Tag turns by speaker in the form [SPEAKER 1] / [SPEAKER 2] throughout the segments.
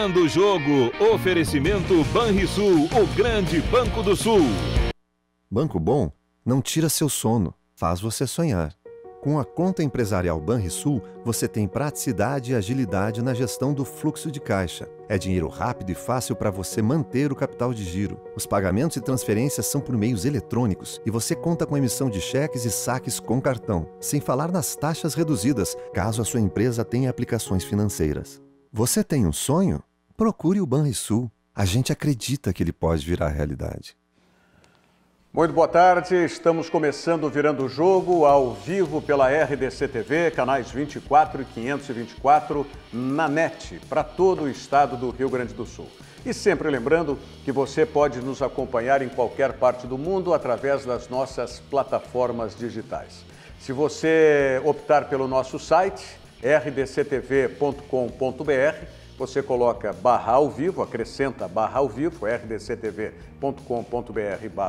[SPEAKER 1] Virando o Jogo. Oferecimento Banrisul, o grande Banco do Sul.
[SPEAKER 2] Banco bom não tira seu sono, faz você sonhar. Com a conta empresarial Banrisul, você tem praticidade e agilidade na gestão do fluxo de caixa. É dinheiro rápido e fácil para você manter o capital de giro. Os pagamentos e transferências são por meios eletrônicos e você conta com emissão de cheques e saques com cartão, sem falar nas taxas reduzidas, caso a sua empresa tenha aplicações financeiras. Você tem um sonho? Procure o Banrisul. A gente acredita que ele pode virar realidade.
[SPEAKER 3] Muito boa tarde, estamos começando o Virando o Jogo ao vivo pela RDC TV, canais 24 e 524 na NET, para todo o estado do Rio Grande do Sul. E sempre lembrando que você pode nos acompanhar em qualquer parte do mundo através das nossas plataformas digitais. Se você optar pelo nosso site, rdctv.com.br, você coloca /ao vivo, acrescenta /ao vivo, rdctv.com.br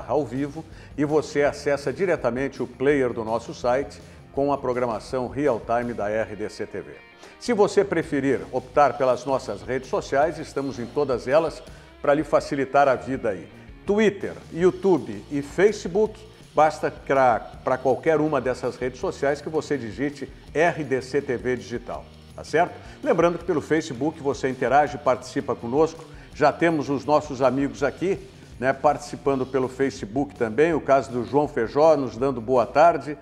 [SPEAKER 3] /ao vivo, e você acessa diretamente o player do nosso site com a programação real-time da RDC TV. Se você preferir optar pelas nossas redes sociais, estamos em todas elas para lhe facilitar a vida aí. Twitter, YouTube e Facebook, basta para qualquer uma dessas redes sociais que você digite RDC TV Digital. Tá certo? Lembrando que pelo Facebook você interage, participa conosco. Já temos os nossos amigos aqui, né, participando pelo Facebook também. O caso do João Feijó nos dando boa tarde.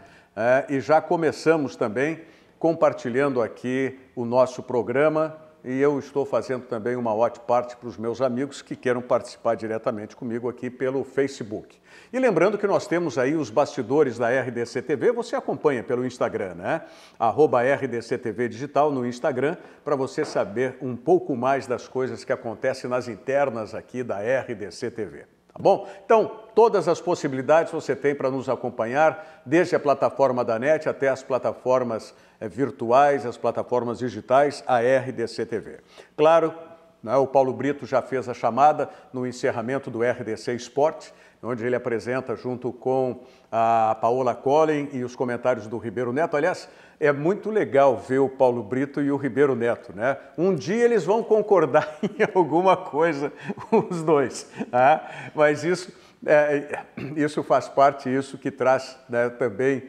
[SPEAKER 3] E já começamos também compartilhando aqui o nosso programa. E eu estou fazendo também uma watch party para os meus amigos que queiram participar diretamente comigo aqui pelo Facebook. E lembrando que nós temos aí os bastidores da RDC TV, você acompanha pelo Instagram, né? @RDC TV Digital no Instagram, para você saber um pouco mais das coisas que acontecem nas internas aqui da RDC TV. Tá bom? Então, todas as possibilidades você tem para nos acompanhar, desde a plataforma da NET até as plataformas virtuais, as plataformas digitais, a RDC TV. Claro, né, o Paulo Brito já fez a chamada no encerramento do RDC Esporte, onde ele apresenta junto com a Paola Collen e os comentários do Ribeiro Neto. Aliás, é muito legal ver o Paulo Brito e o Ribeiro Neto, né? Um dia eles vão concordar em alguma coisa, os dois, tá? Mas isso faz parte, isso que traz, né, também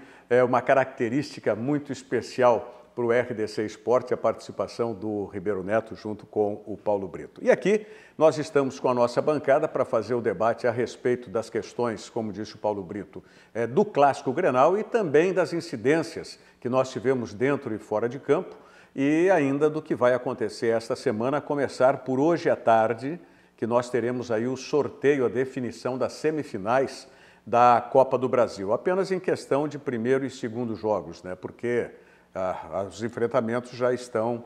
[SPEAKER 3] uma característica muito especial para o RDC Esporte, a participação do Ribeiro Neto junto com o Paulo Brito. E aqui nós estamos com a nossa bancada para fazer o debate a respeito das questões, como disse o Paulo Brito, do Clássico Grenal e também das incidências que nós tivemos dentro e fora de campo e ainda do que vai acontecer esta semana, a começar por hoje à tarde, que nós teremos aí o sorteio, a definição das semifinais da Copa do Brasil, apenas em questão de primeiro e segundo jogos, né? Porque os enfrentamentos já estão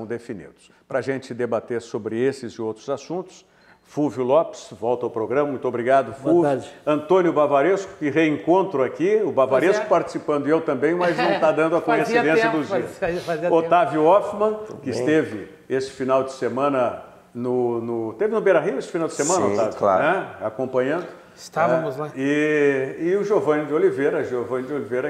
[SPEAKER 3] definidos. Para a gente debater sobre esses e outros assuntos, Fúvio Lopes, volta ao programa, muito obrigado, Fúvio. Boa tarde. Antônio Bavaresco, que reencontro aqui, o Bavaresco participando e eu também, mas não está dando a coincidência dos dias. Otávio Hoffmann, que esteve esse final de semana teve no Beira-Rio esse final de semana,
[SPEAKER 4] sim,
[SPEAKER 3] Otávio?
[SPEAKER 4] Claro.
[SPEAKER 3] Né? Acompanhando.
[SPEAKER 5] Estávamos lá.
[SPEAKER 3] E o Giovanni de Oliveira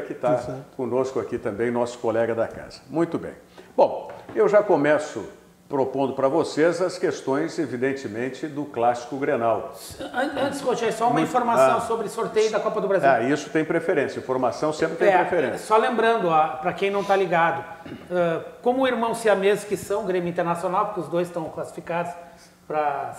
[SPEAKER 3] que está conosco aqui também, nosso colega da casa. Muito bem. Bom, eu já começo propondo para vocês as questões, evidentemente, do Clássico Grenal.
[SPEAKER 5] Antes, Rogério, só uma informação sobre sorteio da Copa do Brasil.
[SPEAKER 3] Isso tem preferência, informação sempre tem preferência.
[SPEAKER 5] Só lembrando, para quem não está ligado, como irmãos siameses que são, Grêmio Internacional, porque os dois estão classificados para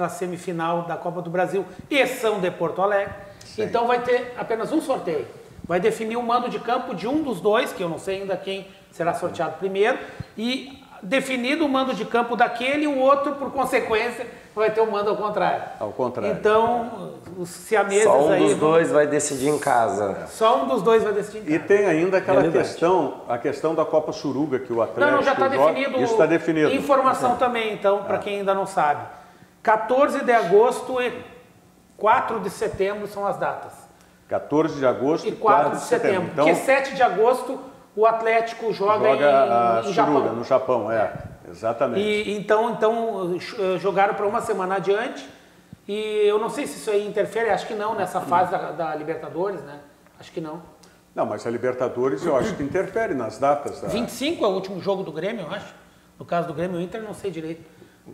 [SPEAKER 5] a semifinal da Copa do Brasil e são de Porto Alegre. Sim. Então vai ter apenas um sorteio. Vai definir o mando de campo de um dos dois, que eu não sei ainda quem será sorteado primeiro, e definido o mando de campo daquele, o outro, por consequência, vai ter o mando ao contrário.
[SPEAKER 3] Ao contrário.
[SPEAKER 5] Então, os siameses
[SPEAKER 4] aí... Só um
[SPEAKER 5] aí
[SPEAKER 4] dos dois vai decidir em casa.
[SPEAKER 5] Só um dos dois vai decidir em casa.
[SPEAKER 3] E tem ainda aquela questão, a questão da Copa Suruga, que o Atlético
[SPEAKER 5] Não, já está definido.
[SPEAKER 3] Isso está definido.
[SPEAKER 5] Informação também, então, para quem ainda não sabe. 14 de agosto e 4 de setembro são as datas.
[SPEAKER 3] 14 de agosto
[SPEAKER 5] e 4 de setembro. Então, porque 7 de agosto o Atlético joga em Japão.
[SPEAKER 3] No Japão, exatamente.
[SPEAKER 5] E então jogaram para uma semana adiante. E eu não sei se isso aí interfere, acho que não, nessa fase da Libertadores, né? Acho que não.
[SPEAKER 3] Não, mas a Libertadores eu acho que interfere nas datas.
[SPEAKER 5] 25 é o último jogo do Grêmio, eu acho. No caso do Grêmio, o Inter não sei direito.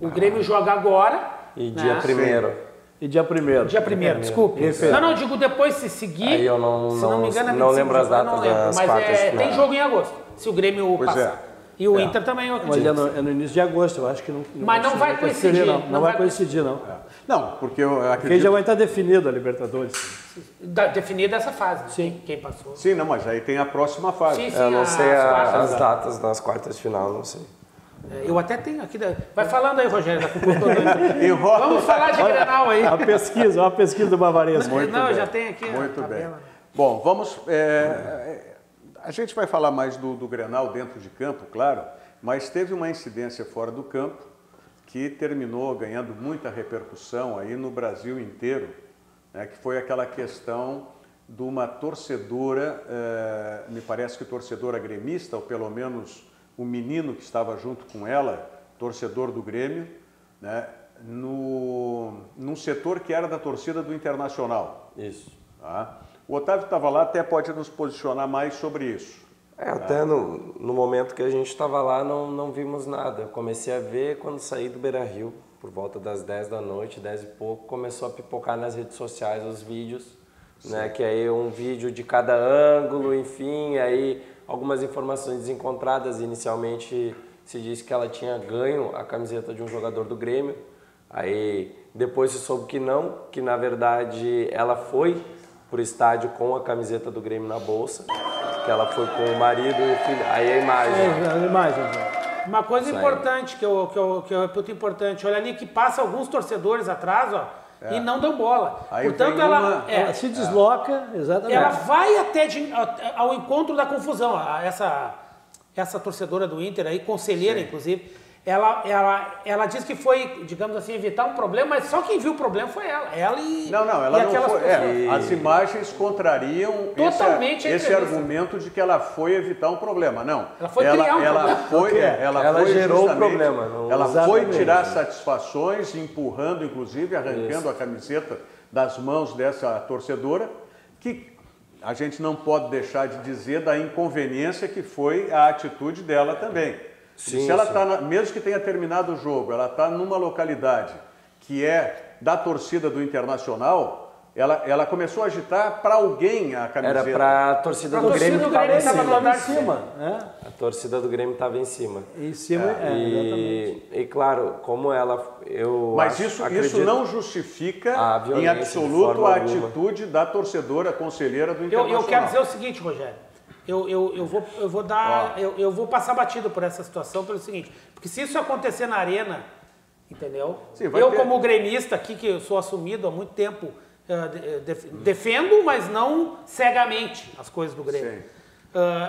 [SPEAKER 5] O Grêmio joga agora.
[SPEAKER 4] E dia 1º.
[SPEAKER 6] E dia 1º.
[SPEAKER 5] Dia 1º, desculpe. Não, digo depois se seguir.
[SPEAKER 4] Aí eu
[SPEAKER 5] se não me engano, é 25,
[SPEAKER 4] não lembro as datas das
[SPEAKER 5] mas
[SPEAKER 4] quartas de
[SPEAKER 5] tem
[SPEAKER 4] final.
[SPEAKER 5] jogo em agosto, se o Grêmio passar. E o Inter também, eu
[SPEAKER 6] Mas
[SPEAKER 5] acredito.
[SPEAKER 6] é no início de agosto, eu acho que não.
[SPEAKER 5] Mas não vai coincidir.
[SPEAKER 6] Não vai coincidir, não.
[SPEAKER 3] Não, porque eu
[SPEAKER 6] Porque
[SPEAKER 3] acredito...
[SPEAKER 6] já vai estar definido a Libertadores.
[SPEAKER 5] Definida essa fase,
[SPEAKER 6] Sim.
[SPEAKER 5] Quem passou.
[SPEAKER 3] Sim, não, mas aí tem a próxima fase.
[SPEAKER 5] Sim, sim,
[SPEAKER 4] Eu não sei
[SPEAKER 5] quartas,
[SPEAKER 4] as datas das quartas de final, não sei.
[SPEAKER 5] Eu até tenho aqui. Vai falando aí, Rogério.
[SPEAKER 3] Enrola.
[SPEAKER 5] Vamos falar de Grenal aí.
[SPEAKER 6] A pesquisa do Bavaresco.
[SPEAKER 5] Não, eu já tenho aqui
[SPEAKER 3] Muito
[SPEAKER 5] a
[SPEAKER 3] bem.
[SPEAKER 5] tabela.
[SPEAKER 3] Bom, vamos... a gente vai falar mais do Grenal dentro de campo, claro, mas teve uma incidência fora do campo que terminou ganhando muita repercussão aí no Brasil inteiro, né, que foi aquela questão de uma torcedora, me parece que torcedora gremista, ou pelo menos o menino que estava junto com ela, torcedor do Grêmio, né, num setor que era da torcida do Internacional.
[SPEAKER 4] Isso.
[SPEAKER 3] Tá? O Otávio estava lá, até pode nos posicionar mais sobre isso.
[SPEAKER 4] Até no momento que a gente estava lá não vimos nada. Eu comecei a ver quando saí do Beira-Rio, por volta das 10 da noite, 10 e pouco, começou a pipocar nas redes sociais os vídeos, né, que aí um vídeo de cada ângulo, enfim, aí algumas informações desencontradas. Inicialmente se disse que ela tinha ganho a camiseta de um jogador do Grêmio, aí depois se soube que não, que na verdade ela foi pro estádio com a camiseta do Grêmio na bolsa, que ela foi com o marido e o filho. Aí a imagem.
[SPEAKER 6] A imagem.
[SPEAKER 5] Uma coisa importante, que eu reputo importante, olha ali que passa alguns torcedores atrás, ó, e não dão bola.
[SPEAKER 3] Aí
[SPEAKER 5] Portanto,
[SPEAKER 3] vem
[SPEAKER 6] Ela se desloca, exatamente.
[SPEAKER 5] ela vai até ao encontro da confusão. Essa torcedora do Inter aí, conselheira, inclusive, ela disse que foi, digamos assim, evitar um problema, mas só quem viu o problema foi ela. Ela e
[SPEAKER 3] Ela
[SPEAKER 5] e aquelas
[SPEAKER 3] não foi.
[SPEAKER 5] pessoas.
[SPEAKER 3] As imagens contrariam
[SPEAKER 5] Totalmente
[SPEAKER 3] esse
[SPEAKER 5] a entrevista.
[SPEAKER 3] argumento de que ela foi evitar um problema. Não.
[SPEAKER 5] Ela foi criar um problema.
[SPEAKER 4] Ela
[SPEAKER 3] foi
[SPEAKER 4] gerou o
[SPEAKER 3] justamente-
[SPEAKER 4] problema, não-
[SPEAKER 3] Ela foi
[SPEAKER 4] exatamente.
[SPEAKER 3] tirar satisfações, empurrando, inclusive, arrancando a camiseta das mãos dessa torcedora, que a gente não pode deixar de dizer da inconveniência que foi a atitude dela também.
[SPEAKER 4] Sim,
[SPEAKER 3] Se ela
[SPEAKER 4] sim.
[SPEAKER 3] está, mesmo que tenha terminado o jogo, ela está numa localidade que é da torcida do Internacional, ela começou a agitar para alguém a camiseta.
[SPEAKER 4] Era para a torcida do Grêmio que estava em
[SPEAKER 5] estava no
[SPEAKER 4] cima.
[SPEAKER 5] andar
[SPEAKER 6] em cima, né?
[SPEAKER 4] A torcida do Grêmio estava em cima.
[SPEAKER 6] Em cima, exatamente.
[SPEAKER 4] E claro, como
[SPEAKER 3] Mas isso não justifica
[SPEAKER 4] a
[SPEAKER 3] em
[SPEAKER 4] violência de
[SPEAKER 3] absoluto
[SPEAKER 4] forma
[SPEAKER 3] a
[SPEAKER 4] alguma.
[SPEAKER 3] atitude da torcedora conselheira do Internacional.
[SPEAKER 5] Eu quero dizer o seguinte, Rogério. Eu vou passar batido por essa situação pelo seguinte, porque se isso acontecer na arena, entendeu?
[SPEAKER 3] Sim, vai
[SPEAKER 5] Eu,
[SPEAKER 3] ter.
[SPEAKER 5] como gremista aqui, que eu sou assumido há muito tempo, defendo, mas não cegamente as coisas do Grêmio.
[SPEAKER 3] Sim.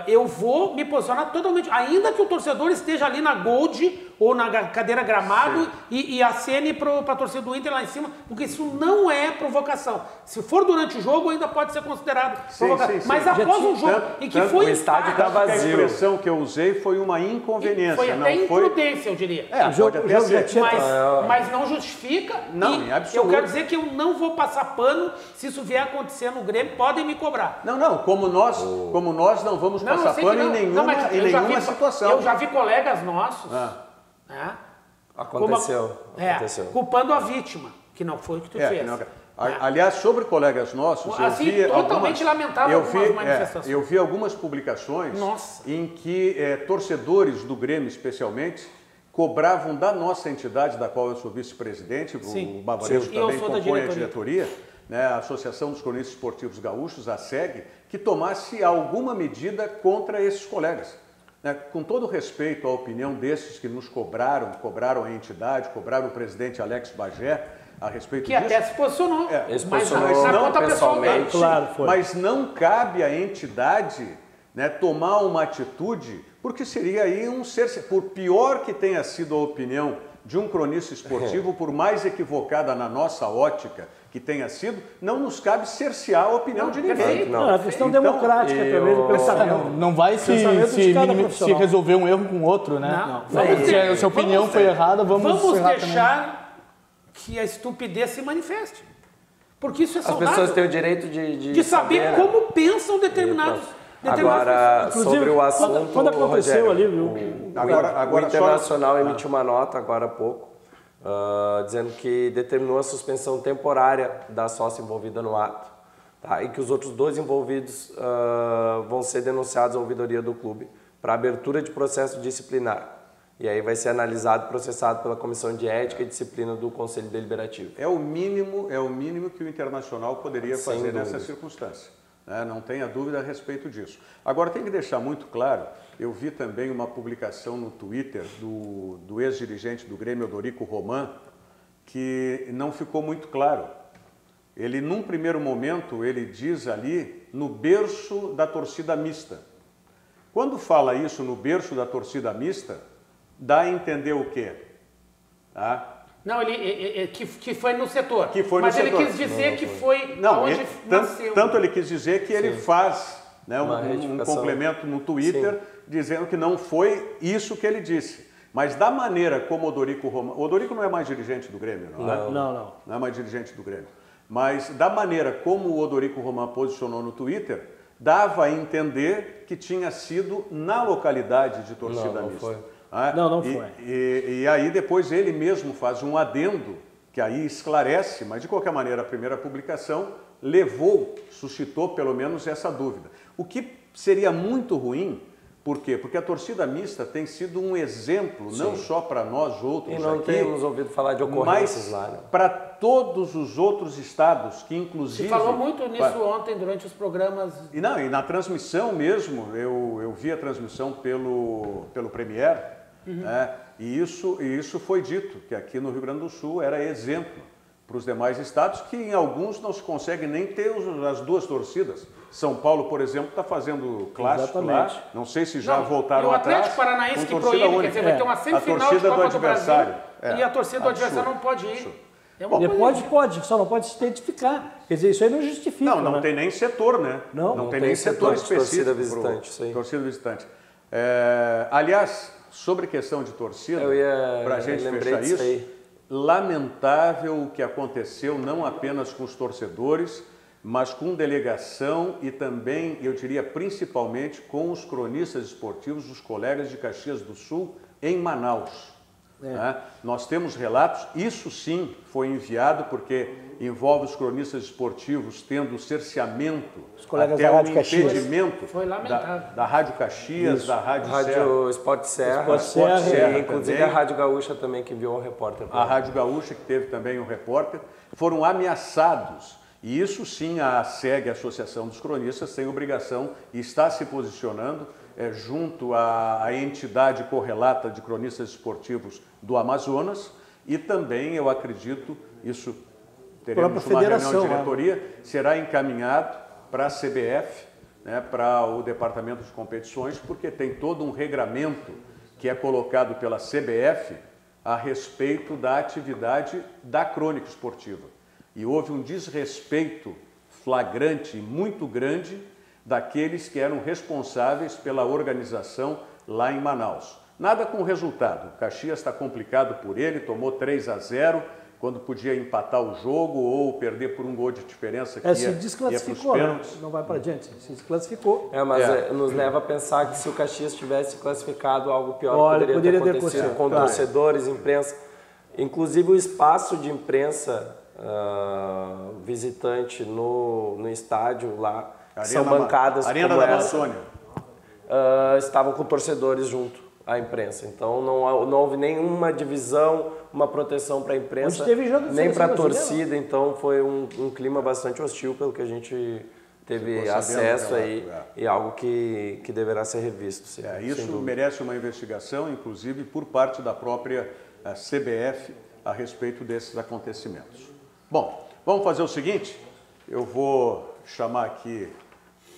[SPEAKER 5] Eu vou me posicionar totalmente, ainda que o torcedor esteja ali na Gold ou na cadeira gramado e acene para a torcida do Inter lá em cima, porque isso não é provocação. Se for durante o jogo, ainda pode ser considerado provocação.
[SPEAKER 3] sim.
[SPEAKER 5] Mas após um jogo em que foi
[SPEAKER 4] o estádio
[SPEAKER 5] empate,
[SPEAKER 4] tá
[SPEAKER 3] A
[SPEAKER 4] vazio.
[SPEAKER 3] expressão que eu usei foi uma inconveniência,
[SPEAKER 5] foi até
[SPEAKER 3] não foi...
[SPEAKER 5] imprudência, eu diria.
[SPEAKER 3] É,
[SPEAKER 6] O jogo
[SPEAKER 3] pode até
[SPEAKER 6] já
[SPEAKER 3] ser.
[SPEAKER 6] tinha-
[SPEAKER 5] Mas não justifica.
[SPEAKER 3] Não,
[SPEAKER 5] e
[SPEAKER 3] em absoluto.
[SPEAKER 5] eu quero dizer que eu não vou passar pano se isso vier acontecer no Grêmio, podem me cobrar.
[SPEAKER 3] Não, como nós não vamos
[SPEAKER 5] Não, eu
[SPEAKER 3] passar
[SPEAKER 5] sei que
[SPEAKER 3] pano
[SPEAKER 5] não.
[SPEAKER 3] em nenhuma,
[SPEAKER 5] Não, mas
[SPEAKER 3] em
[SPEAKER 5] eu já
[SPEAKER 3] nenhuma
[SPEAKER 5] vi-
[SPEAKER 3] situação.
[SPEAKER 5] Eu já vi colegas nossos, né,
[SPEAKER 4] Aconteceu.
[SPEAKER 5] culpando a vítima, que não foi o que tu
[SPEAKER 3] É,
[SPEAKER 5] fez.
[SPEAKER 3] que não- Aliás, sobre colegas nossos, eu
[SPEAKER 5] Assim,
[SPEAKER 3] vi
[SPEAKER 5] totalmente lamentável algumas manifestações.
[SPEAKER 3] eu vi algumas publicações
[SPEAKER 5] Nossa.
[SPEAKER 3] em que torcedores do Grêmio, especialmente, cobravam da nossa entidade, da qual eu sou vice-presidente,
[SPEAKER 5] Sim.
[SPEAKER 3] o Bavaresco
[SPEAKER 5] Sim. E eu
[SPEAKER 3] também
[SPEAKER 5] sou da
[SPEAKER 3] compõe a
[SPEAKER 5] diretoria.
[SPEAKER 3] diretoria, né, a Associação dos Cronistas Esportivos Gaúchos, a SEG, que tomasse alguma medida contra esses colegas. Né, com todo respeito à opinião desses que nos cobraram a entidade, cobraram o presidente Alex Bagé a respeito
[SPEAKER 5] Que
[SPEAKER 3] disso.
[SPEAKER 5] até se posicionou.
[SPEAKER 4] Ele se
[SPEAKER 5] Mas
[SPEAKER 4] posicionou
[SPEAKER 5] na
[SPEAKER 3] não
[SPEAKER 5] conta pessoal dele.
[SPEAKER 4] pessoalmente.
[SPEAKER 6] Claro, foi.
[SPEAKER 3] Mas não cabe à entidade, né, tomar uma atitude, porque seria aí por pior que tenha sido a opinião de um cronista esportivo, por mais equivocada na nossa ótica que tenha sido, não nos cabe cercear a opinião de ninguém.
[SPEAKER 5] perfeito.
[SPEAKER 6] Não, é questão
[SPEAKER 3] Então,
[SPEAKER 6] democrática também do pensamento.
[SPEAKER 7] Não vai
[SPEAKER 6] Pensamento de cada
[SPEAKER 7] se
[SPEAKER 6] profissional.
[SPEAKER 7] resolver um erro com o outro, né?
[SPEAKER 5] Não.
[SPEAKER 7] Se a opinião foi errada, vamos errar
[SPEAKER 5] deixar que a estupidez se manifeste. Porque isso é
[SPEAKER 4] As
[SPEAKER 5] saudável.
[SPEAKER 4] pessoas têm o direito
[SPEAKER 5] de saber
[SPEAKER 4] né?
[SPEAKER 5] como pensam determinadas
[SPEAKER 4] Agora,
[SPEAKER 5] pessoas.
[SPEAKER 4] sobre o assunto,
[SPEAKER 6] quando aconteceu
[SPEAKER 4] Rogério,
[SPEAKER 6] ali, viu?
[SPEAKER 4] o
[SPEAKER 3] Agora
[SPEAKER 4] Internacional emitiu uma nota agora há pouco, dizendo que determinou a suspensão temporária da sócia envolvida no ato, tá? E que os outros 2 envolvidos vão ser denunciados à ouvidoria do clube para abertura de processo disciplinar. E aí vai ser analisado e processado pela Comissão de Ética e Disciplina do Conselho Deliberativo.
[SPEAKER 3] É o mínimo que o Internacional poderia fazer nessa circunstância. Né? Não tenha dúvida a respeito disso. Agora, tem que deixar muito claro, eu vi também uma publicação no Twitter do ex-dirigente do Grêmio, Odorico Roman, que não ficou muito claro. Ele, num primeiro momento, ele diz ali, no berço da torcida mista. Quando fala isso no berço da torcida mista, dá a entender o quê? Tá?
[SPEAKER 5] Não, que foi no setor.
[SPEAKER 3] Que foi
[SPEAKER 5] mas
[SPEAKER 3] no
[SPEAKER 5] ele
[SPEAKER 3] setor.
[SPEAKER 5] quis dizer que foi onde nasceu.
[SPEAKER 3] Tanto ele quis dizer que ele faz, né, um complemento no Twitter, dizendo que não foi isso que ele disse. Mas da maneira como o Odorico Roman... O Odorico não é mais dirigente do Grêmio, não é?
[SPEAKER 6] Não.
[SPEAKER 3] Não é mais dirigente do Grêmio. Mas da maneira como o Odorico Roman posicionou no Twitter, dava a entender que tinha sido na localidade de torcida mista.
[SPEAKER 6] Foi. Não foi.
[SPEAKER 3] E aí depois ele mesmo faz um adendo, que aí esclarece, mas de qualquer maneira a primeira publicação suscitou pelo menos essa dúvida. O que seria muito ruim, por quê? Porque a torcida mista tem sido um exemplo, não só para nós outros aqui,
[SPEAKER 4] e não temos ouvido falar de ocorrências lá, né?
[SPEAKER 3] Para todos os outros estados, que inclusive...
[SPEAKER 5] Se falou muito nisso ontem, durante os programas...
[SPEAKER 3] E na transmissão mesmo, eu vi a transmissão pelo Premier, né? E isso foi dito, que aqui no Rio Grande do Sul era exemplo para os demais estados, que em alguns não se consegue nem ter as 2 torcidas. São Paulo, por exemplo, está fazendo clássico lá, não sei se já voltaram atrás.
[SPEAKER 5] E o Atlético Paranaense que proíbe, quer dizer, vai ter uma semifinal de Copa do Brasil e a torcida do adversário não pode ir.
[SPEAKER 6] Pode, só não pode se identificar. Quer dizer, isso aí não justifica.
[SPEAKER 3] Não tem nem setor, né? Não tem nem setor específico.
[SPEAKER 4] Torcida visitante,
[SPEAKER 3] torcida visitante. Aliás, sobre questão de torcida, para a gente fechar isso, lamentável o que aconteceu não apenas com os torcedores, mas com delegação e também, eu diria, principalmente com os cronistas esportivos, os colegas de Caxias do Sul, em Manaus. Né? Nós temos relatos, isso sim foi enviado porque envolve os cronistas esportivos tendo cerceamento,
[SPEAKER 6] os colegas
[SPEAKER 3] até
[SPEAKER 6] da Rádio
[SPEAKER 3] impedimento
[SPEAKER 5] foi lamentável.
[SPEAKER 3] Da Rádio Caxias,
[SPEAKER 6] isso.
[SPEAKER 3] da Rádio
[SPEAKER 4] Esporte Serra, inclusive a Rádio Gaúcha também, que enviou um repórter.
[SPEAKER 3] A Rádio Gaúcha, que teve também um repórter, foram ameaçados. E isso sim a SEG, a Associação dos Cronistas, tem obrigação e está se posicionando junto à entidade correlata de cronistas esportivos do Amazonas e também, eu acredito, isso teremos uma reunião de diretoria, será encaminhado para a CBF, né, para o Departamento de Competições, porque tem todo um regramento que é colocado pela CBF a respeito da atividade da crônica esportiva. E houve um desrespeito flagrante e muito grande daqueles que eram responsáveis pela organização lá em Manaus. Nada com resultado. O Caxias está complicado por ele, tomou 3-0, quando podia empatar o jogo ou perder por um gol de diferença que
[SPEAKER 6] se desclassificou, não vai para adiante, se desclassificou.
[SPEAKER 4] Mas nos leva a pensar que se o Caxias tivesse classificado, algo pior poderia ter acontecido com torcedores, imprensa. Inclusive o espaço de imprensa visitante no estádio lá, são bancadas
[SPEAKER 3] Arena da Amazônia.
[SPEAKER 4] Estavam com torcedores junto à imprensa. Então não houve nenhuma divisão, uma proteção para a imprensa, nem para a torcida. Então foi um clima bastante hostil, pelo que a gente teve acesso aí, e algo que deverá ser revisto. Sim,
[SPEAKER 3] isso merece uma investigação, inclusive por parte da própria CBF, a respeito desses acontecimentos. Bom, vamos fazer o seguinte, eu vou chamar aqui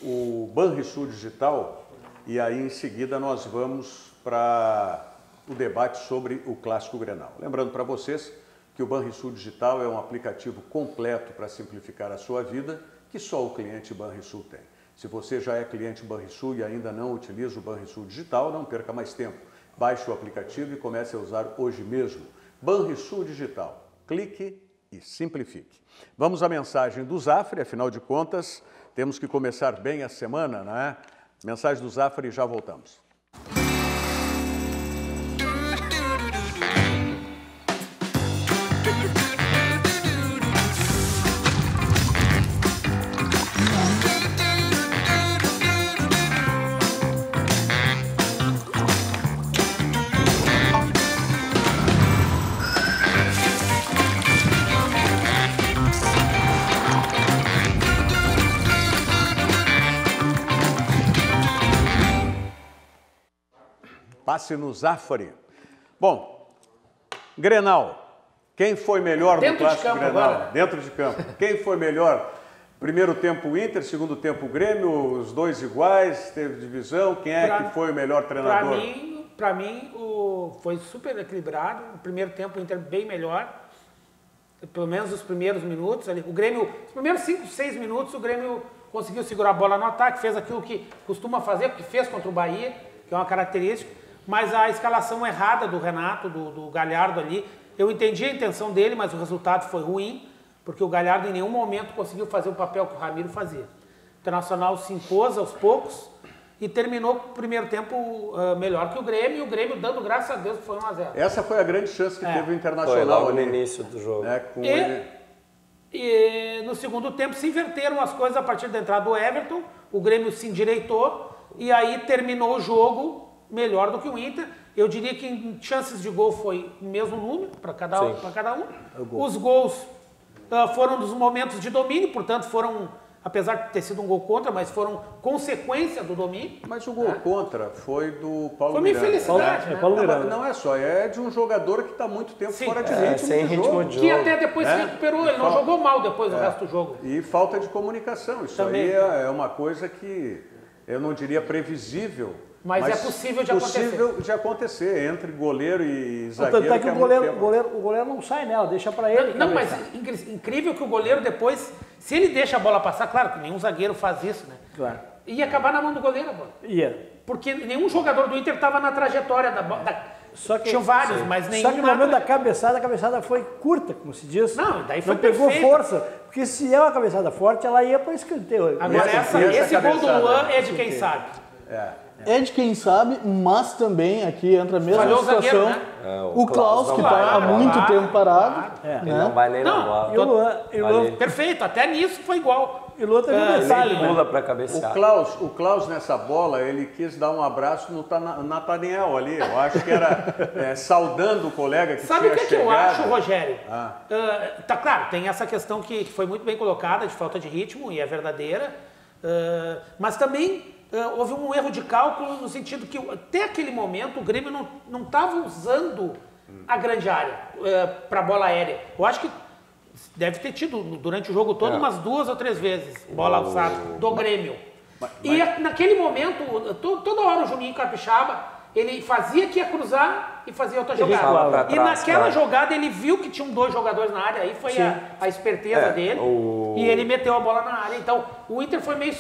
[SPEAKER 3] o Banrisul Digital e aí em seguida nós vamos para o debate sobre o Clássico Grenal. Lembrando para vocês que o Banrisul Digital é um aplicativo completo para simplificar a sua vida que só o cliente Banrisul tem. Se você já é cliente Banrisul e ainda não utiliza o Banrisul Digital, não perca mais tempo. Baixe o aplicativo e comece a usar hoje mesmo. Banrisul Digital. Clique e simplifique. Vamos à mensagem do Zafre, afinal de contas, temos que começar bem a semana, né? Mensagem do Zafre e já voltamos. Passe no Zafari. Bom, Grenal. Quem foi melhor no clássico Grenal? Agora. Dentro de campo. Quem foi melhor? Primeiro tempo o Inter, segundo tempo o Grêmio, os dois iguais, teve divisão. Quem é que foi o melhor treinador?
[SPEAKER 5] Para mim foi super equilibrado. O primeiro tempo o Inter bem melhor. Pelo menos os primeiros minutos. Ali. O Grêmio, os primeiros 5, 6 minutos, o Grêmio conseguiu segurar a bola no ataque, fez aquilo que costuma fazer, que fez contra o Bahia, que é uma característica. Mas a escalação errada do Renato, do Galhardo ali, eu entendi a intenção dele, mas o resultado foi ruim, porque o Galhardo em nenhum momento conseguiu fazer o papel que o Ramiro fazia. O Internacional se impôs aos poucos e terminou o primeiro tempo melhor que o Grêmio, e o Grêmio dando graças a Deus que foi 1-0.
[SPEAKER 3] Essa foi a grande chance que teve o Internacional.
[SPEAKER 4] Foi logo no início do jogo.
[SPEAKER 5] E no segundo tempo se inverteram as coisas a partir da entrada do Everton, o Grêmio se endireitou e aí terminou o jogo melhor do que o Inter. Eu diria que em chances de gol foi o mesmo número para cada um. Os gols foram dos momentos de domínio, portanto foram, apesar de ter sido um gol contra, mas foram consequência do domínio.
[SPEAKER 3] Mas o gol contra foi do Paulo Miranda.
[SPEAKER 5] Foi uma infelicidade, né?
[SPEAKER 6] Paulo Miranda.
[SPEAKER 3] Não é só, é de um jogador que está muito tempo fora de ritmo
[SPEAKER 4] sem
[SPEAKER 3] de
[SPEAKER 4] ritmo
[SPEAKER 3] jogo.
[SPEAKER 4] de jogo.
[SPEAKER 5] Que até depois se recuperou, ele não jogou mal depois do resto do jogo.
[SPEAKER 3] E falta de comunicação, isso também. Aí é uma coisa que eu não diria previsível,
[SPEAKER 5] mas é possível de acontecer.
[SPEAKER 3] Entre goleiro e zagueiro.
[SPEAKER 6] Tanto é que o goleiro não sai nela, deixa para ele.
[SPEAKER 5] Não, mas incrível que o goleiro depois, se ele deixa a bola passar, claro que nenhum zagueiro faz isso, né?
[SPEAKER 6] Claro.
[SPEAKER 5] Ia acabar na mão do goleiro a bola.
[SPEAKER 6] Ia.
[SPEAKER 5] Porque nenhum jogador do Inter estava na trajetória da bola. Tinha vários, mas nenhum.
[SPEAKER 6] Só que no momento da cabeçada, a cabeçada foi curta, como se diz.
[SPEAKER 5] Não, daí foi
[SPEAKER 6] não pegou
[SPEAKER 5] perfeito.
[SPEAKER 6] Força, porque se é uma cabeçada forte, ela ia para o escanteio.
[SPEAKER 5] Agora, esse gol do Luan é de quem sabe.
[SPEAKER 7] É de quem sabe, mas também aqui entra a mesma
[SPEAKER 5] Falhou
[SPEAKER 7] situação.
[SPEAKER 5] O zagueiro, né?
[SPEAKER 7] O Klaus, que está há muito tempo parado.
[SPEAKER 4] Ele não vai nem na bola.
[SPEAKER 6] E o Luan,
[SPEAKER 5] perfeito, até nisso foi igual.
[SPEAKER 6] E o Luan teve um detalhe,
[SPEAKER 4] Ele pula para cabecear.
[SPEAKER 3] O Klaus nessa bola, ele quis dar um abraço no Nathaniel ali. Eu acho que era saudando o colega que
[SPEAKER 5] Sabe
[SPEAKER 3] tinha
[SPEAKER 5] o que
[SPEAKER 3] chegado.
[SPEAKER 5] eu acho, Rogério? Tá claro, tem essa questão que foi muito bem colocada, de falta de ritmo, e é verdadeira. Mas também houve um erro de cálculo no sentido que até aquele momento o Grêmio não estava usando a grande área para bola aérea. Eu acho que deve ter tido durante o jogo todo umas 2 ou 3 vezes bola alçada do Grêmio. E naquele momento, toda hora o Juninho Capixaba, ele fazia que ia cruzar e fazia outra jogada. E naquela jogada ele viu que tinham 2 jogadores na área, aí foi a esperteza dele e ele meteu a bola na área. Então o Inter foi meio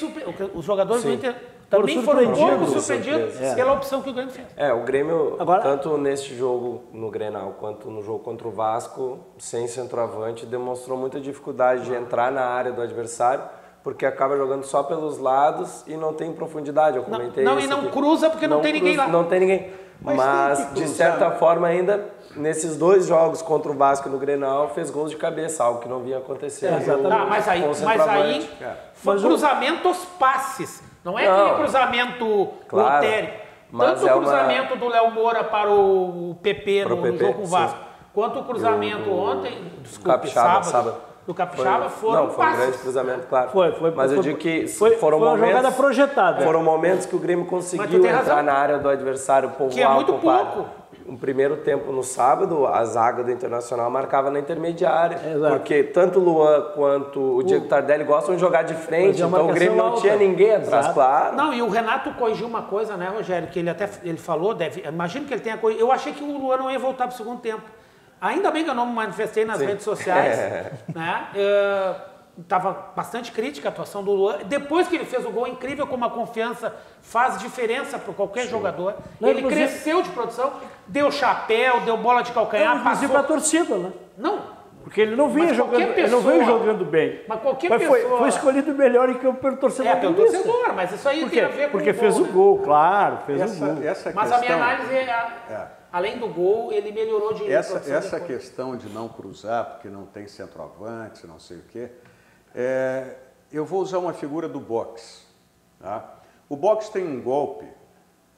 [SPEAKER 5] os jogadores do Inter também foram um pouco surpreendidos pela opção que o Grêmio fez.
[SPEAKER 4] O Grêmio, tanto neste jogo no Grenal quanto no jogo contra o Vasco, sem centroavante, demonstrou muita dificuldade de entrar na área do adversário, porque acaba jogando só pelos lados e não tem profundidade. Eu comentei isso.
[SPEAKER 5] E não cruza porque não tem ninguém lá.
[SPEAKER 4] Não tem ninguém. Mas de certa forma, ainda nesses 2 jogos contra o Vasco no Grenal, fez gols de cabeça, algo que não vinha acontecendo.
[SPEAKER 5] Mas aí foi cruzamento aos passes. Não é aquele cruzamento lotérico. Tanto o cruzamento do Léo Moura para o PP no jogo com o Vasco, quanto o cruzamento ontem, sábado, do Capixaba, foram
[SPEAKER 4] foi um grande cruzamento, claro. Mas eu digo que
[SPEAKER 6] foram momentos, uma jogada projetada.
[SPEAKER 4] Foram momentos que o Grêmio conseguiu entrar na área do adversário, povoar,
[SPEAKER 5] que é muito pouco.
[SPEAKER 4] No primeiro tempo, no sábado, a zaga do Internacional marcava na intermediária. Porque tanto o Luan quanto o Diego Tardelli gostam de jogar de frente, então o Grêmio não tinha ninguém atrás, claro.
[SPEAKER 5] Não, e o Renato corrigiu uma coisa, né, Rogério, que ele falou, imagino que ele tenha corrigido. Eu achei que o Luan não ia voltar para o segundo tempo. Ainda bem que eu não me manifestei nas redes sociais, né? Estava bastante crítica a atuação do Luan. Depois que ele fez o gol, incrível como a confiança faz diferença para qualquer jogador. Ele cresceu de produção, deu chapéu, deu bola de calcanhar,
[SPEAKER 6] passou para a torcida, né?
[SPEAKER 5] Não.
[SPEAKER 6] Porque ele não vinha jogando bem.
[SPEAKER 5] Mas qualquer pessoa...
[SPEAKER 6] Foi escolhido melhor em campo pelo torcedor.
[SPEAKER 5] Pelo torcedor, mas isso aí tem a ver com
[SPEAKER 6] porque fez o gol, claro, fez o gol.
[SPEAKER 5] Mas a minha análise além do gol, ele melhorou de
[SPEAKER 3] essa questão de não cruzar, porque não tem centroavante, não sei o quê, eu vou usar uma figura do boxe. Tá? O boxe tem um golpe